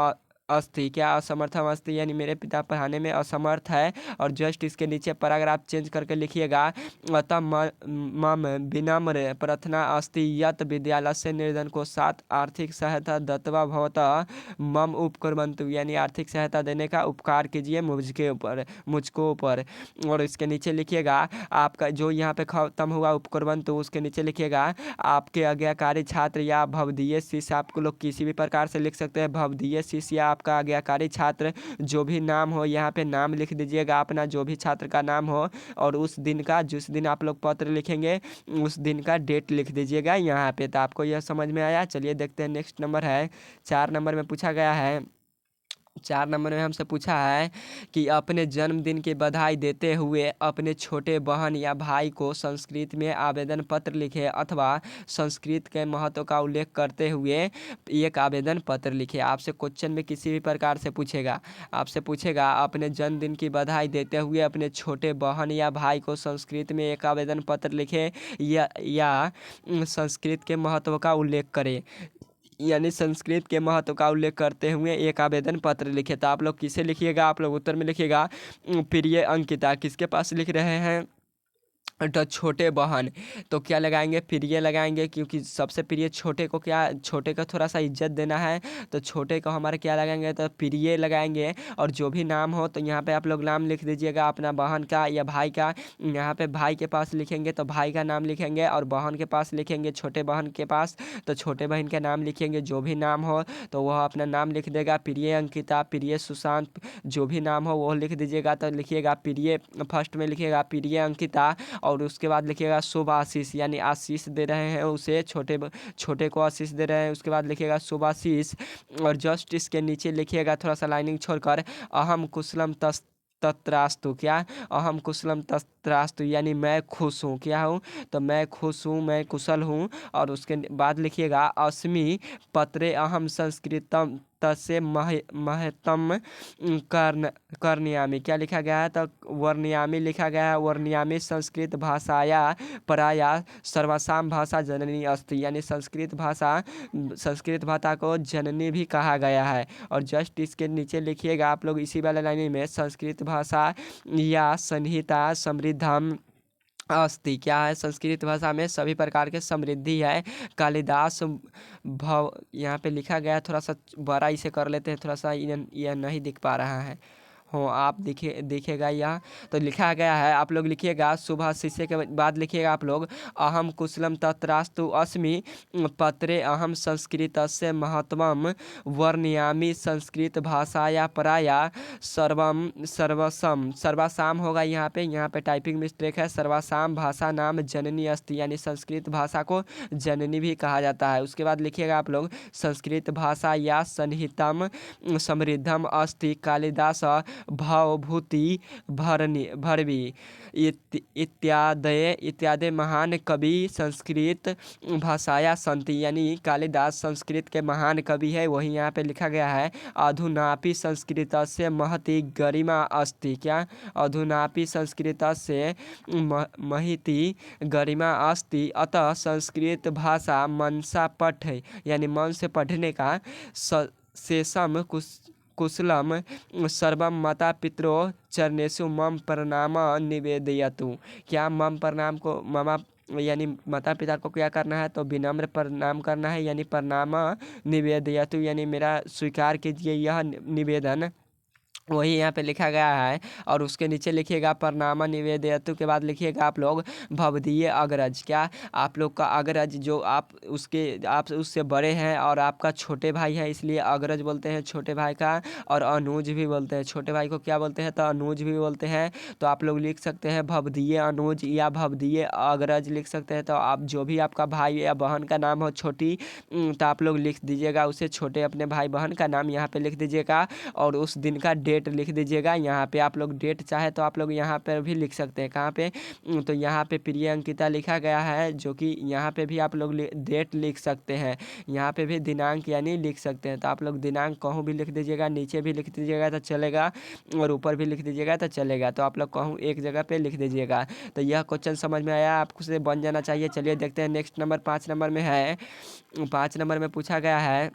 अस्ति, क्या असमर्थम अस्ति, यानी मेरे पिता पढ़ाने में असमर्थ है। और जस्ट इसके नीचे पैराग्राफ चेंज करके लिखिएगा अतः मम विनम्र प्रार्थना अस्ति यत विद्यालय से निर्धन को 7 आर्थिक सहायता दत्वा भवतः मम उपकुर्वन्तु, यानी आर्थिक सहायता देने का उपकार कीजिए मुझको ऊपर। और इसके नीचे लिखिएगा आपका जो यहाँ पे खत्म हुआ उपकुर्वन्तु उसके नीचे लिखिएगा आपके आज्ञाकारी छात्र या भवदीय शिष्य, आप लोग किसी भी प्रकार से लिख सकते हैं, भवदीय शिष्य या आपका आज्ञाकारी छात्र जो भी नाम हो, यहाँ पे नाम लिख दीजिएगा अपना जो भी छात्र का नाम हो, और उस दिन का जिस दिन आप लोग पत्र लिखेंगे उस दिन का डेट लिख दीजिएगा यहाँ पे। तो आपको यह समझ में आया। चलिए देखते हैं नेक्स्ट नंबर है 4 नंबर में पूछा गया है। 4 नंबर में हमसे पूछा है कि अपने जन्मदिन की बधाई देते हुए अपने छोटे बहन या भाई को संस्कृत में आवेदन पत्र लिखे, अथवा संस्कृत के महत्व का उल्लेख करते हुए एक आवेदन पत्र लिखे। आपसे क्वेश्चन में किसी भी प्रकार से पूछेगा, आपसे पूछेगा अपने जन्मदिन की बधाई देते हुए अपने छोटे बहन या भाई को संस्कृत में एक आवेदन पत्र लिखे या संस्कृत के महत्व का उल्लेख करें, यानी संस्कृत के महत्व का उल्लेख करते हुए एक आवेदन पत्र लिखे। तो आप लोग किसे लिखिएगा, आप लोग उत्तर में लिखिएगा प्रिय अंकिता। किसके पास लिख रहे हैं, तो छोटे बहन, तो क्या लगाएंगे प्रिय लगाएंगे, क्योंकि सबसे प्रिय छोटे को, क्या छोटे को थोड़ा सा इज्जत देना है, तो छोटे को हमारे क्या लगाएंगे, तो प्रिय लगाएंगे। और जो भी नाम हो तो यहाँ पे आप लोग नाम लिख दीजिएगा अपना बहन का या भाई का। यहाँ पे भाई के पास लिखेंगे तो भाई का नाम लिखेंगे, और बहन के पास लिखेंगे छोटे बहन के पास तो छोटे बहन का नाम लिखेंगे। जो भी नाम हो तो वह अपना नाम लिख देगा, प्रिय अंकिता, प्रिय सुशांत, जो भी नाम हो वो लिख दीजिएगा। तो लिखिएगा प्रिय, फर्स्ट में लिखिएगा प्रिय अंकिता, और और उसके बाद लिखिएगा शुभ आशीष, यानी आशीष दे रहे हैं उसे, छोटे को आशीष दे रहे हैं। उसके बाद लिखिएगा शुभ आशीष, और जस्ट इसके नीचे लिखिएगा थोड़ा सा लाइनिंग छोड़कर अहम कुशलम तत्रास्तु। क्या? अहम कुशलम तत्रास्तु, यानी मैं खुश हूँ। क्या हूँ? तो मैं खुश हूँ, मैं कुशल हूँ। और उसके बाद लिखिएगा अस्मि पत्रे अहम संस्कृतम तस्य महतम करनियामी। क्या लिखा गया है? तो वर्णयामी लिखा गया है। वर्णयामी संस्कृत भाषाया पराया सर्वसाम भाषा जननी अस्ति, यानी संस्कृत भाषा को जननी भी कहा गया है। और जस्ट इसके नीचे लिखिएगा आप लोग इसी वाले लाइन में संस्कृत भाषा या संहिता समृद्धम अस्ति। क्या है? संस्कृत भाषा में सभी प्रकार के समृद्धि है। कालिदास भव, यहाँ पे लिखा गया, थोड़ा सा बड़ा इसे कर लेते हैं, थोड़ा सा यह नहीं दिख पा रहा है। हो आप देखिएगा यह तो लिखा गया है। आप लोग लिखिएगा सुबह शीशे के बाद लिखिएगा आप लोग अहम कुशलम तत्रास्तु अस्मि पत्रे अहम संस्कृतस्य महत्वम वर्णयामि संस्कृत भाषाया पराया सर्वासाम होगा यहाँ पे टाइपिंग मिस्टेक है। सर्वासाम भाषा नाम जननी अस्ति, यानी संस्कृत भाषा को जननी भी कहा जाता है। उसके बाद लिखिएगा आप लोग संस्कृत भाषा या संहितम समृद्धम अस्ति कालिदास भवभूति भरवी इत्यादि महान कवि संस्कृत भाषाया संति, यानी कालिदास संस्कृत के महान कवि है। वही यहाँ पे लिखा गया है अधुनापि संस्कृतस्य महति गरिमा अस्ति। क्या? अधुनापि संस्कृतस्य महति गरिमा अस्ति, अतः संस्कृत भाषा मनसा पठे, यानी मन से पढ़ने का शेषम कुशलम सर्वम माता पितरो चरणेषु मम प्रणाम निवेदयतु। क्या? मम प्रणाम को ममा यानी माता पिता को क्या करना है? तो विनम्र प्रणाम करना है, यानी प्रणाम निवेदयतु, यानी मेरा स्वीकार कीजिए यह निवेदन। वही यहाँ पे लिखा गया है। और उसके नीचे लिखिएगा प्रणाम निवेदयतु के बाद लिखिएगा आप लोग भवदीय अग्रज। क्या? आप लोग का अग्रज, जो आप उससे बड़े हैं और आपका छोटे भाई है, इसलिए अग्रज बोलते हैं छोटे भाई का। और अनुज भी बोलते हैं छोटे भाई को। क्या बोलते हैं? तो अनुज भी बोलते हैं। तो आप लोग लिख सकते हैं भवदीय अनुज या भवदीय अग्रज लिख सकते हैं। तो आप जो भी आपका भाई या बहन का नाम हो छोटी, तो आप लोग लिख दीजिएगा उसे छोटे अपने भाई बहन का नाम यहाँ पे लिख दीजिएगा। और उस दिन का डेट लिख दीजिएगा यहाँ पे। आप लोग डेट चाहे तो आप लोग यहाँ पर भी लिख सकते हैं। कहाँ पे? तो यहाँ पे प्रिय अंकिता लिखा गया है, जो कि यहाँ पे भी आप लोग डेट लिख सकते हैं। यहाँ पे भी दिनांक यानी लिख सकते हैं। तो आप लोग दिनांक कहूँ भी लिख दीजिएगा, नीचे भी लिख दीजिएगा तो चलेगा, और ऊपर भी लिख दीजिएगा तो चलेगा। तो आप लोग कहूँ एक जगह पे लिख दीजिएगा। तो यह क्वेश्चन समझ में आया, आपको से बन जाना चाहिए। चलिए देखते हैं नेक्स्ट नंबर 5 नंबर में है। 5 नंबर में पूछा गया है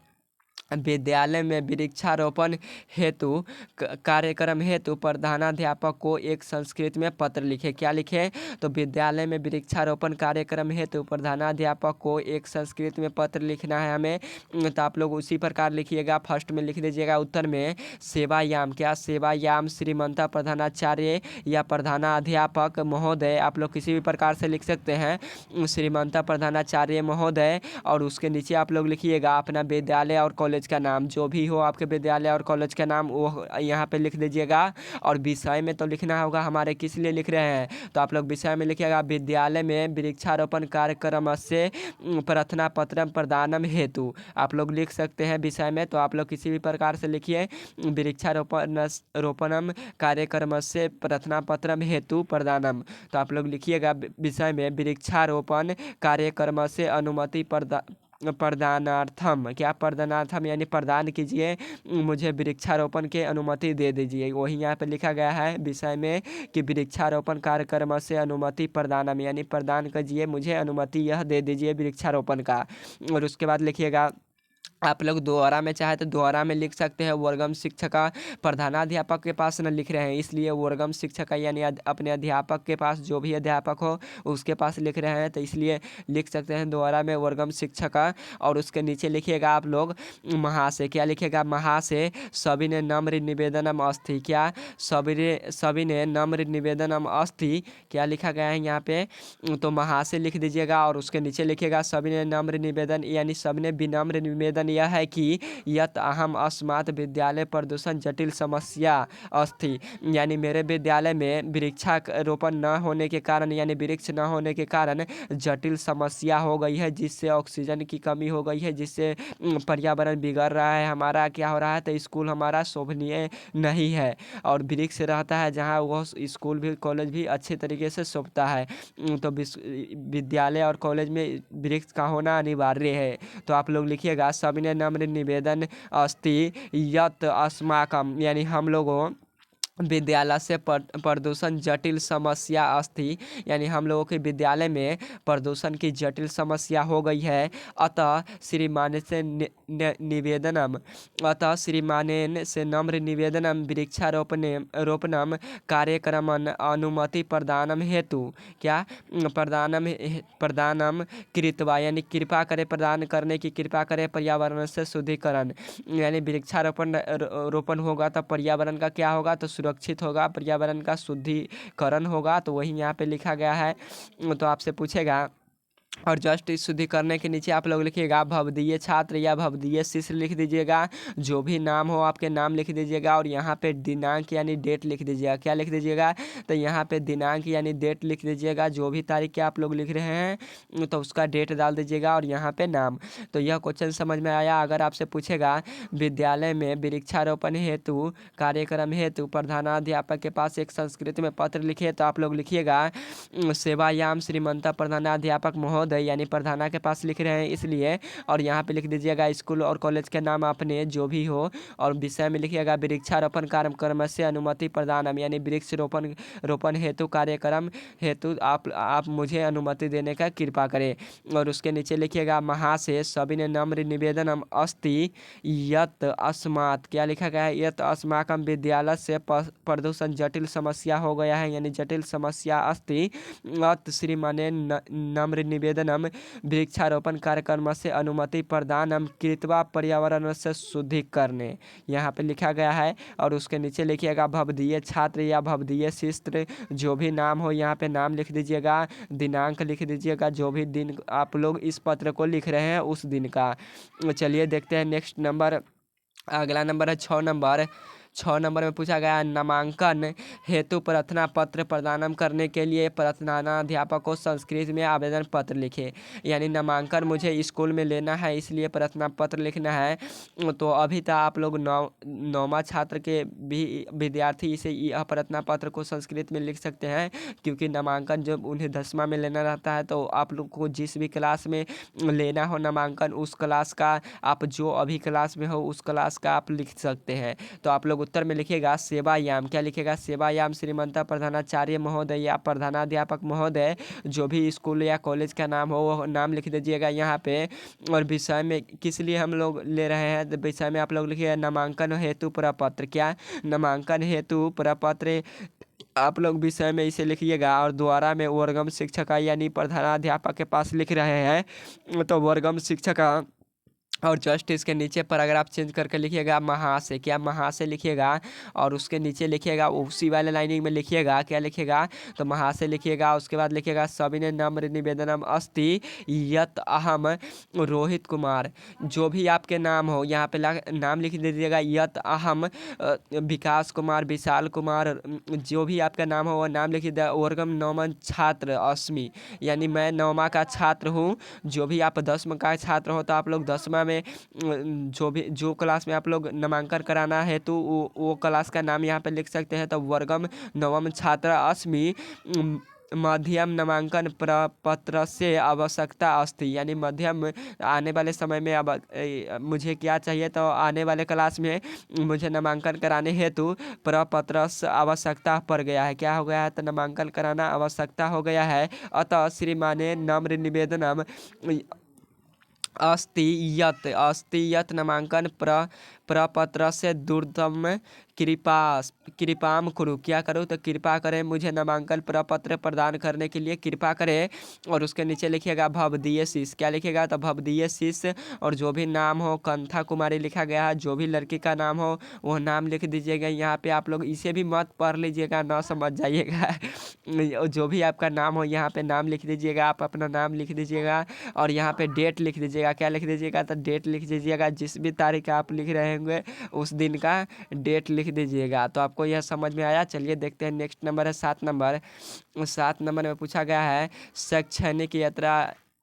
विद्यालय में वृक्षारोपण हेतु कार्यक्रम हेतु प्रधानाध्यापक को एक संस्कृत में पत्र लिखे। क्या लिखे? तो विद्यालय में वृक्षारोपण कार्यक्रम हेतु प्रधानाध्यापक को एक संस्कृत में पत्र लिखना है हमें। तो आप लोग उसी प्रकार लिखिएगा। फर्स्ट में लिख दीजिएगा उत्तर में सेवायाम। क्या? सेवायाम श्रीमंता प्रधानाचार्य या प्रधानाध्यापक महोदय, आप लोग किसी भी प्रकार से लिख सकते हैं श्रीमंता प्रधानाचार्य महोदय। और उसके नीचे आप लोग लिखिएगा अपना विद्यालय और कॉलेज का नाम, जो भी हो आपके विद्यालय और कॉलेज का नाम वो यहाँ पे लिख दीजिएगा। और विषय में तो लिखना होगा हमारे किस लिए लिख रहे हैं, तो आप लोग विषय में लिखिएगा विद्यालय में वृक्षारोपण कार्यक्रम से प्रार्थना पत्र प्रदानम हेतु। आप लोग लिख सकते हैं विषय में। तो आप लोग किसी भी प्रकार से लिखिए वृक्षारोपणम कार्यक्रम से प्रार्थना पत्रम हेतु प्रदानम। तो आप लोग लिखिएगा विषय में वृक्षारोपण कार्यक्रम से अनुमति प्रदानार्थम। क्या? प्रदानार्थम, यानी प्रदान कीजिए मुझे वृक्षारोपण के अनुमति दे दीजिए। वही यहाँ पे लिखा गया है विषय में कि वृक्षारोपण कार्यक्रम से अनुमति प्रदानम, यानी प्रदान कीजिए मुझे अनुमति यह दे दीजिए वृक्षारोपण का। और उसके बाद लिखिएगा आप लोग दोहरा में चाहे तो दोहरा में लिख सकते हैं। वर्गम शिक्षक प्रधानाध्यापक के पास न लिख रहे हैं, इसलिए वर्गम शिक्षक यानी अपने अध्यापक के पास, जो भी अध्यापक हो उसके पास लिख रहे हैं, तो इसलिए लिख सकते हैं दोहरा में वर्गम शिक्षक। और उसके नीचे लिखिएगा आप लोग महाशय। क्या लिखिएगा? महाशय सभी ने नम्र निवेदनम अस्ति। क्या? सभी ने नम्र निवेदनम अस्ति। क्या लिखा गया है यहाँ पे? तो महाशय लिख दीजिएगा। और उसके नीचे लिखिएगा सभी ने नम्र निवेदन, यानी सभी ने विनम्र निवेदन कारण यह है कि यत अहम अस्मात् विद्यालय प्रदूषण जटिल समस्या अस्ति, यानी मेरे विद्यालय में वृक्षारोपण न होने के कारण, यानी वृक्ष न होने के कारण जटिल समस्या हो गई है, जिससे ऑक्सीजन की कमी हो गई है, जिससे पर्यावरण बिगड़ रहा है हमारा। क्या हो रहा है, तो स्कूल हमारा शोभनीय नहीं है, और वृक्ष रहता है जहाँ वो स्कूल भी कॉलेज भी अच्छे तरीके से शोभता है। तो विद्यालय और कॉलेज में वृक्ष का होना अनिवार्य है। तो आप लोग लिखिएगा सविनय नम्र निवेदन अस्ति यत अस्माकम, यानी हम लोगों विद्यालय से प्रदूषण जटिल समस्या अस्ति, यानी हम लोगों के विद्यालय में प्रदूषण की जटिल समस्या हो गई है। अतः श्रीमान से निवेदनम, अतः श्रीमानेन से नम्र निवेदनम रोपणम कार्यक्रमन अनुमति प्रदानम हेतु, क्या प्रदानम कृत्वा, यानी कृपा करे, प्रदान करने की कृपा करे, पर्यावरण से शुद्धिकरण, यानी रोपण होगा तो पर्यावरण का क्या होगा, तो सुरक्षित होगा, पर्यावरण का शुद्धिकरण होगा। तो वही यहाँ पे लिखा गया है। तो आपसे पूछेगा, और जस्ट इस शुद्धि करने के नीचे आप लोग लिखिएगा भवदीय छात्र या भवदीय शिष्य लिख दीजिएगा, जो भी नाम हो आपके नाम लिख दीजिएगा, और यहाँ पे दिनांक यानी डेट लिख दीजिएगा। क्या लिख दीजिएगा, तो यहाँ पे दिनांक यानी डेट लिख दीजिएगा, जो भी तारीख के आप लोग लिख रहे हैं तो उसका डेट डाल दीजिएगा, और यहाँ पे नाम। तो यह क्वेश्चन समझ में आया। अगर आपसे पूछेगा विद्यालय में वृक्षारोपण हेतु कार्यक्रम हेतु प्रधानाध्यापक के पास एक संस्कृत में पत्र लिखिए, तो आप लोग लिखिएगा सेवायाम श्रीमंता प्रधानाध्यापक महोदय, यानी प्रधाना के पास लिख रहे हैं इसलिए, और यहाँ पे लिख दीजिएगा स्कूल और कॉलेज के नाम अपने जो भी हो, और विषय में लिखिएगा वृक्षारोपण कार्यक्रम से अनुमति प्रदानम, यानी वृक्ष रोपण हेतु कार्यक्रम हेतु आप मुझे अनुमति देने का कृपा करें। और उसके नीचे लिखिएगा महाशय सविनय नम्र निवेदनम अस्ति यत अस्मात्, क्या लिखा गया है, यत अस्माकम विद्यालय से प्रदूषण जटिल समस्या हो गया है, यानी जटिल समस्या अस्ति अत श्रीमाने नम्र निवेदनम वृक्षारोपण कार्यक्रम से अनुमति प्रदानम कृत्वा पर्यावरण से शुद्धिकरणे, यहाँ पे लिखा गया है। और उसके नीचे लिखिएगा भवदीय छात्र या भवदीय शिष्य, जो भी नाम हो यहाँ पे नाम लिख दीजिएगा, दिनांक लिख दीजिएगा, जो भी दिन आप लोग इस पत्र को लिख रहे हैं उस दिन का। चलिए देखते हैं नेक्स्ट नंबर। अगला नंबर है 6 नंबर। 6 नंबर में पूछा गया नामांकन हेतु प्रार्थना पत्र प्रदान करने के लिए प्रधानाध्यापक को संस्कृत में आवेदन पत्र लिखे, यानी नामांकन मुझे स्कूल में लेना है इसलिए प्रार्थना पत्र लिखना है। तो अभी तक आप लोग नौमा छात्र के भी विद्यार्थी इसे यह प्रार्थना पत्र को संस्कृत में लिख सकते हैं, क्योंकि नामांकन जब उन्हें 10वां में लेना रहता है तो आप लोग को जिस भी क्लास में लेना हो नामांकन, उस क्लास का आप जो अभी क्लास में हो उस क्लास का आप लिख सकते हैं। तो आप लोग उत्तर में लिखिएगा सेवायाम, क्या लिखेगा, सेवायाम श्रीमंता प्रधानाचार्य महोदय या प्रधानाध्यापक महोदय, जो भी स्कूल या कॉलेज का नाम हो वो नाम लिख दीजिएगा यहाँ पे। और विषय में किस लिए हम लोग ले रहे हैं, तो विषय में आप लोग लिखिएगा नामांकन हेतु प्रपत्र, क्या नामांकन हेतु प्रपत्र आप लोग विषय में इसे लिखिएगा। और द्वारा में वर्गम शिक्षक यानी प्रधानाध्यापक के पास लिख रहे हैं तो वर्गम शिक्षक, और जस्ट इसके नीचे पैराग्राफ चेंज करके लिखिएगा महाशय, क्या महाशय लिखिएगा। और उसके नीचे लिखिएगा उसी वाले लाइनिंग में लिखिएगा, क्या लिखिएगा, तो महाशय लिखिएगा। उसके बाद लिखिएगा सविनय नम्र निवेदनम अस्ति यत अहम रोहित कुमार, जो भी आपके नाम हो यहाँ पे नाम लिख दीजिएगा, यत अहम विकास कुमार, विशाल कुमार, जो भी आपका नाम हो वो नाम लिख दीजिएगा। वर्गम नौमन छात्र अस्मि, यानी मैं 9वां का छात्र हूँ। जो भी आप 10वां का छात्र हो तो आप लोग 10वां में जो क्लास में आप लोग नामांकन कराना है तो वो क्लास का नाम यहाँ पे लिख सकते हैं। तो वर्गम 9म छात्र अस्मि मध्यम नामांकन प्रपत्र से आवश्यकता अस्ति, यानी मध्यम आने वाले समय में अब मुझे क्या चाहिए, तो आने वाले क्लास में मुझे नामांकन कराने हेतु प्रपत्र से आवश्यकता पड़ गया है। क्या हो गया है, तो नामांकन कराना आवश्यकता हो गया है। अतः श्रीमाने नम्र निवेदनम अस्ति यत नामांकन प्रपत्र से दूरतम कृपाम कुरु, क्या करूँ तो कृपा करें मुझे नामांकन प्रपत्र प्रदान करने के लिए कृपा करें। और उसके नीचे लिखिएगा भवदीय शीश, क्या लिखिएगा तो भवदीय शीश, और जो भी नाम हो कंथा कुमारी लिखा गया है, जो भी लड़की का नाम हो वो नाम लिख दीजिएगा। यहाँ पे आप लोग इसे भी मत पढ़ लीजिएगा, ना समझ जाइएगा। जो भी आपका नाम हो यहाँ पे नाम लिख दीजिएगा, आप अपना नाम लिख दीजिएगा। और यहाँ पे डेट लिख दीजिएगा, क्या लिख दीजिएगा तो डेट लिख दीजिएगा, जिस भी तारीख आप लिख रहे होंगे उस दिन का डेट लिख दीजिएगा। तो आपको यह समझ में आया। चलिए देखते हैं, नेक्स्ट नंबर है 7 नंबर। 7 नंबर में पूछा गया है शैक्षणिक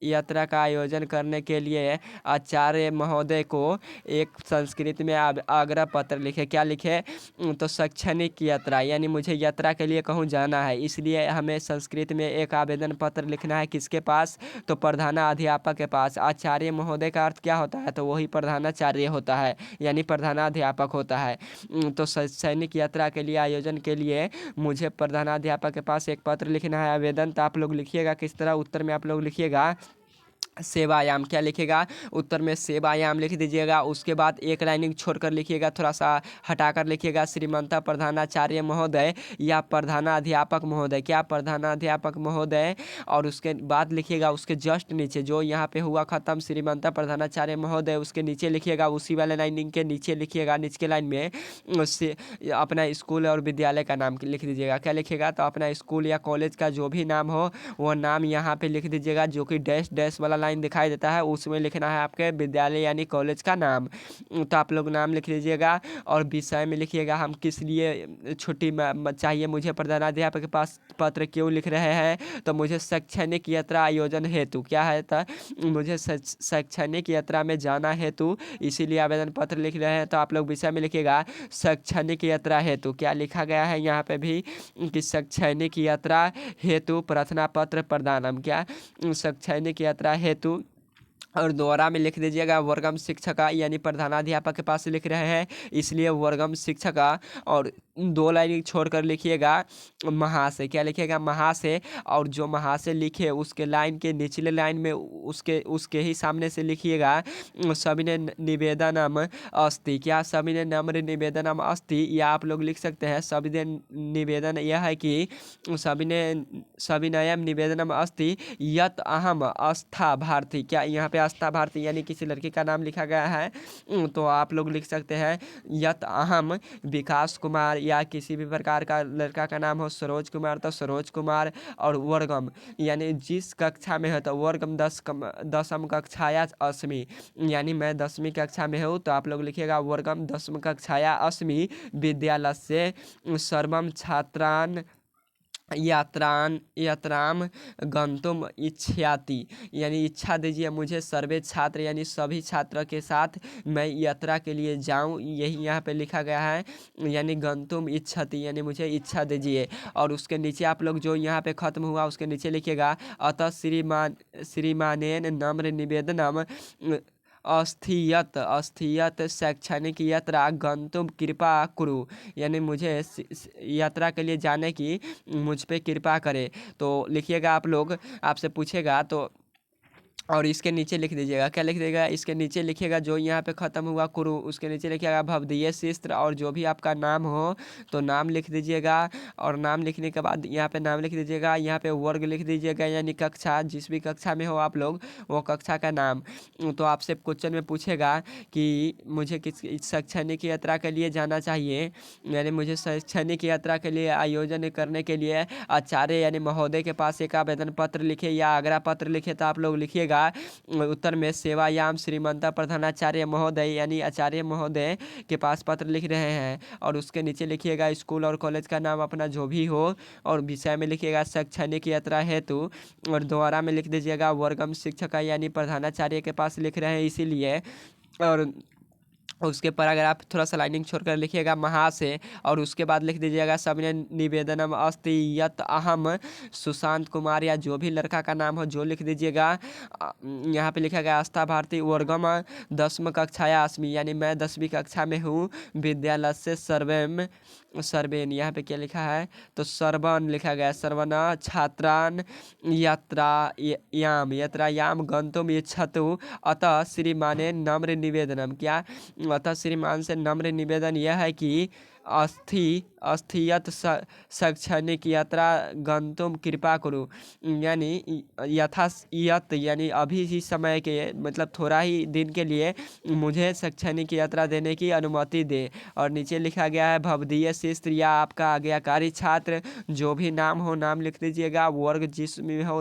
यात्रा का आयोजन करने के लिए आचार्य महोदय को एक संस्कृत में आग्रह पत्र लिखे, क्या लिखे तो शैक्षणिक यात्रा, यानी मुझे यात्रा के लिए कहूँ जाना है, इसलिए हमें संस्कृत में एक आवेदन पत्र लिखना है। किसके पास तो प्रधानाध्यापक के पास। आचार्य महोदय का अर्थ क्या होता है तो वही प्रधानाचार्य होता है, यानी प्रधानाध्यापक होता है। तो शैक्षणिक यात्रा के लिए आयोजन के लिए मुझे प्रधानाध्यापक के पास एक पत्र लिखना है, आवेदन। तो आप लोग लिखिएगा किस तरह, उत्तर में आप लोग लिखिएगा सेवायाम, क्या लिखेगा उत्तर में सेवायाम लिख दीजिएगा। उसके बाद एक लाइनिंग छोड़कर लिखिएगा, थोड़ा सा हटाकर लिखिएगा श्रीमंता प्रधानाचार्य महोदय या प्रधानाध्यापक महोदय, क्या प्रधानाध्यापक महोदय। और उसके बाद लिखिएगा उसके जस्ट नीचे जो यहाँ पे हुआ ख़त्म श्रीमंता प्रधानाचार्य महोदय, उसके नीचे लिखिएगा, उसी वाले लाइनिंग के नीचे लिखिएगा, नीचे के लाइन में उससे अपना स्कूल और विद्यालय का नाम लिख दीजिएगा, क्या लिखिएगा तो अपना स्कूल या कॉलेज का जो भी नाम हो वो नाम यहाँ पे लिख दीजिएगा। जो कि डैश डैश वाला लाइन दिखाई देता है उसमें लिखना है आपके विद्यालय यानी कॉलेज का नाम। तो आप लोग नाम लिख लीजिएगा। और विषय में लिखिएगा हम किस लिए छुट्टी चाहिए मुझे प्रधानाध्यापक के पास पत्र क्यों लिख रहे हैं तो मुझे शैक्षणिक यात्रा आयोजन हेतु, क्या है तो मुझे शैक्षणिक यात्रा में जाना हेतु इसीलिए आवेदन पत्र लिख रहे हैं। तो आप लोग विषय में लिखिएगा शैक्षणिक यात्रा हेतु, क्या लिखा गया है यहाँ पे भी कि शैक्षणिक यात्रा हेतु प्रार्थना पत्र प्रदानम, क्या शैक्षणिक यात्रा हेतु। और दोहरा में लिख दीजिएगा वर्गम शिक्षका, यानी प्रधानाध्यापक के पास लिख रहे हैं इसलिए वर्गम शिक्षका। और 2 लाइन छोड़कर लिखिएगा महाशय, क्या लिखिएगा महाशय। और जो महाशय लिखे उसके लाइन के निचले लाइन में उसके ही सामने से लिखिएगा सविनय निवेदनम अस्ति, क्या सविनय नम्र निवेदनम अस्ति, या आप लोग लिख सकते हैं सविनय निवेदन यह है कि सविनयम निवेदनम अस्ति यत अहम आस्था भारती, क्या यहाँ पे आस्था भारती यानी किसी लड़की का नाम लिखा गया है तो आप लोग लिख सकते हैं यत अहम विकास कुमार, या किसी भी प्रकार का लड़का का नाम हो सरोज कुमार तो सरोज कुमार। और वर्गम यानी जिस कक्षा में है तो वर्गम 10वीं कक्षाया अस्मि, यानी मैं 10वीं कक्षा में हूँ तो आप लोग लिखिएगा वर्गम 10वीं कक्षाया अस्मि विद्यालय से सर्वम छात्रान यात्राम गंतुम इच्छाति, यानी इच्छा दीजिए मुझे सर्वे छात्र यानी सभी छात्र के साथ मैं यात्रा के लिए जाऊं, यही यहाँ पे लिखा गया है। यानी गंतुम इच्छति यानी मुझे इच्छा दीजिए। और उसके नीचे आप लोग जो यहाँ पे ख़त्म हुआ उसके नीचे लिखिएगा अतः श्रीमानेन नम्र निवेदनम अस्थियत शैक्षणिक यात्रा गंतुम कृपा कुरु, यानी मुझे यात्रा के लिए जाने की मुझ पे कृपा करे। तो लिखिएगा आप लोग, आपसे पूछेगा तो और इसके नीचे लिख दीजिएगा, क्या लिख देगा इसके नीचे लिखिएगा जो यहाँ पे ख़त्म हुआ कुरु उसके नीचे लिखिएगा भवदीय शिस्त्र। और जो भी आपका नाम हो तो नाम लिख दीजिएगा। और नाम लिखने के बाद यहाँ पे नाम लिख दीजिएगा, यहाँ पे वर्ग लिख दीजिएगा यानी कक्षा, जिस भी कक्षा में हो आप लोग वो कक्षा का नाम। तो आपसे क्वेश्चन में पूछेगा कि मुझे किस शैक्षणिक यात्रा के लिए जाना चाहिए, यानी मुझे शैक्षणिक यात्रा के लिए आयोजन करने के लिए आचार्य यानी महोदय के पास एक आवेदन पत्र लिखे या आग्रह पत्र लिखे। तो आप लोग लिखिएगा उत्तर में सेवायाम श्रीमंता प्रधानाचार्य महोदय यानी आचार्य महोदय के पास पत्र लिख रहे हैं। और उसके नीचे लिखिएगा स्कूल और कॉलेज का नाम अपना जो भी हो। और विषय में लिखिएगा शैक्षणिक यात्रा हेतु। और दोबारा में लिख दीजिएगा वर्गम शिक्षक यानी प्रधानाचार्य के पास लिख रहे हैं इसीलिए। और उसके पर अगर आप थोड़ा सा लाइनिंग छोड़कर लिखिएगा महाशय। और उसके बाद लिख दीजिएगा सविनय निवेदनम अस्ति यत अहम सुशांत कुमार, या जो भी लड़का का नाम हो जो लिख दीजिएगा। यहाँ पे लिखा गया आस्था भारती वर्गम 10वीं कक्षाया अस्मि, यानी मैं 10वीं कक्षा में हूँ विद्यालय से सर्वेन यहाँ पे क्या लिखा है तो सर्वन लिखा गया, सर्वना छात्रान यात्रायाम गंतुम इच्छतु अतः श्रीमाने नम्र निवेदनम, क्या अतः श्रीमान से नम्र निवेदन यह है कि अस्थियत शैक्षणिक यात्रा गंतुम कृपा करो, यानी यथायत यानी अभी ही समय के मतलब थोड़ा ही दिन के लिए मुझे शैक्षणिक यात्रा देने की अनुमति दे। और नीचे लिखा गया है भवदीय शिष्य या आपका आज्ञाकारी छात्र, जो भी नाम हो नाम लिख दीजिएगा, वर्ग जिसमें हो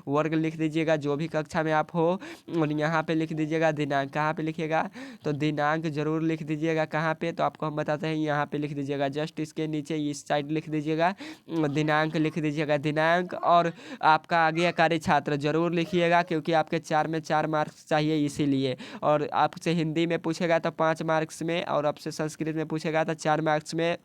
वर्ग लिख दीजिएगा, जो भी कक्षा में आप हो। और यहाँ पे लिख दीजिएगा दिनांक, कहाँ पे लिखिएगा तो दिनांक जरूर लिख दीजिएगा। कहाँ पे तो आपको हम बताते हैं, यहाँ पे लिख दीजिएगा, जस्ट इसके नीचे इस साइड लिख दीजिएगा, दिनांक लिख दीजिएगा, दिनांक। और आपका आज्ञाकारी छात्र जरूर लिखिएगा, क्योंकि आपके 4 में 4 मार्क्स चाहिए इसीलिए। और आपसे हिंदी में पूछेगा तो 5 मार्क्स में, और आपसे संस्कृत में पूछेगा तो 4 मार्क्स में।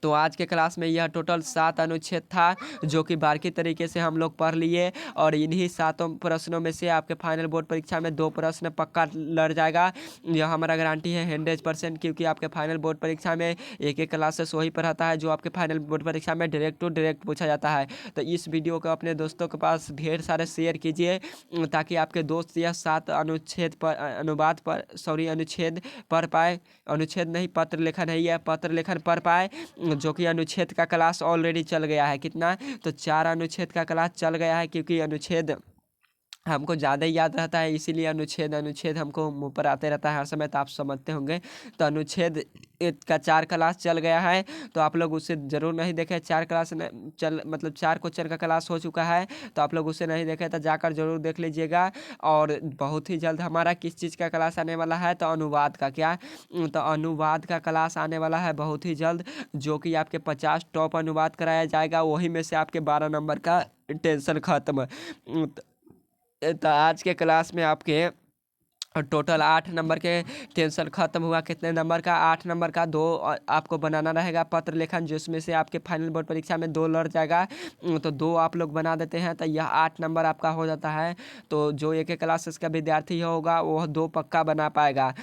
तो आज के क्लास में यह टोटल 7 अनुच्छेद था, जो कि बारीकी तरीके से हम लोग पढ़ लिए। और इन्हीं 7 प्रश्नों में से आपके फाइनल बोर्ड परीक्षा में 2 प्रश्न पक्का लड़ जाएगा। यह हमारा गारंटी है 100%, क्योंकि आपके फाइनल बोर्ड परीक्षा में एक क्लासेस वही पढ़ाता है जो आपके फाइनल बोर्ड परीक्षा में डायरेक्ट टू डायरेक्ट पूछा जाता है। तो इस वीडियो को अपने दोस्तों के पास ढेर सारे शेयर कीजिए, ताकि आपके दोस्त यह 7 अनुच्छेद पर अनुच्छेद पढ़ पाए। अनुच्छेद नहीं, पत्र लेखन है, यह पत्र लेखन पढ़ पाए, जो कि अनुच्छेद का क्लास ऑलरेडी चल गया है। कितना तो 4 अनुच्छेद का क्लास चल गया है, क्योंकि अनुच्छेद हमको ज़्यादा याद रहता है, इसीलिए अनुच्छेद हमको मुँह पर आते रहता है हर समय, तो आप समझते होंगे। तो अनुच्छेद का 4 क्लास चल गया है, तो आप लोग उसे ज़रूर नहीं देखें। 4 क्लास मतलब 4 क्वेश्चन का क्लास हो चुका है, तो आप लोग उसे नहीं देखें तो जाकर जरूर देख लीजिएगा। और बहुत ही जल्द हमारा किस चीज़ का क्लास आने वाला है, तो अनुवाद का। क्या तो अनुवाद का क्लास आने वाला है बहुत ही जल्द, जो कि आपके 50 टॉप अनुवाद कराया जाएगा, वही में से आपके 12 नंबर का टेंशन खत्म। तो आज के क्लास में आपके टोटल 8 नंबर के टेंशन खत्म हुआ। कितने नंबर का? 8 नंबर का 2 आपको बनाना रहेगा पत्र लेखन, जिसमें से आपके फाइनल बोर्ड परीक्षा में 2 लड़ जाएगा। तो 2 आप लोग बना देते हैं, तो यह 8 नंबर आपका हो जाता है। तो जो एक क्लासेस का विद्यार्थी होगा वह 2 पक्का बना पाएगा।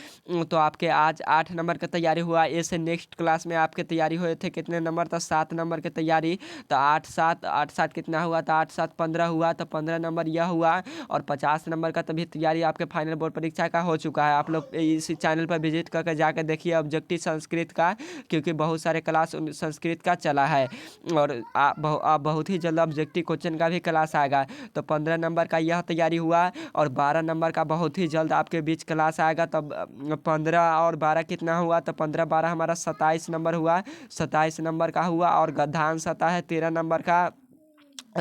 तो आपके आज 8 नंबर का तैयारी हुआ। ऐसे नेक्स्ट क्लास में आपके तैयारी हुए थे कितने नंबर था? 7 नंबर की तैयारी। तो 8 7 कितना हुआ? तो 8 7 15 हुआ, तो 15 नंबर यह हुआ। और 50 नंबर का तभी तैयारी आपके फाइनल बोर्ड परीक्षा का हो चुका है। आप लोग इस चैनल पर विजिट करके जाकर देखिए ऑब्जेक्टिव संस्कृत का, क्योंकि बहुत सारे क्लास संस्कृत का चला है। और आप बहुत ही जल्द ऑब्जेक्टिव क्वेश्चन का भी क्लास आएगा। तो 15 नंबर का यह तैयारी हुआ, और 12 नंबर का बहुत ही जल्द आपके बीच क्लास आएगा। तब 15 और 12 कितना हुआ? तो 15 12 हमारा 27 नंबर हुआ। 27 नंबर का हुआ। और गद्यांश आता है 13 नंबर का,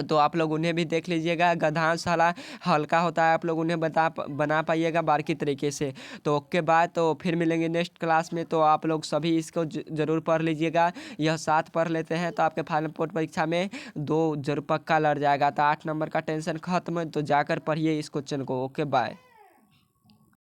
तो आप लोग उन्हें भी देख लीजिएगा। गद्यांश साला हल्का होता है, आप लोग उन्हें बना पाइएगा बारीकी तरीके से। तो ओके बाय, तो फिर मिलेंगे नेक्स्ट क्लास में। तो आप लोग सभी इसको ज़रूर पढ़ लीजिएगा। यह 7 पढ़ लेते हैं तो आपके फाइनल बोर्ड परीक्षा में 2 जरूर पक्का लड़ जाएगा। तो 8 नंबर का टेंशन खत्म, तो जाकर पढ़िए इस क्वेश्चन को। Okay bye.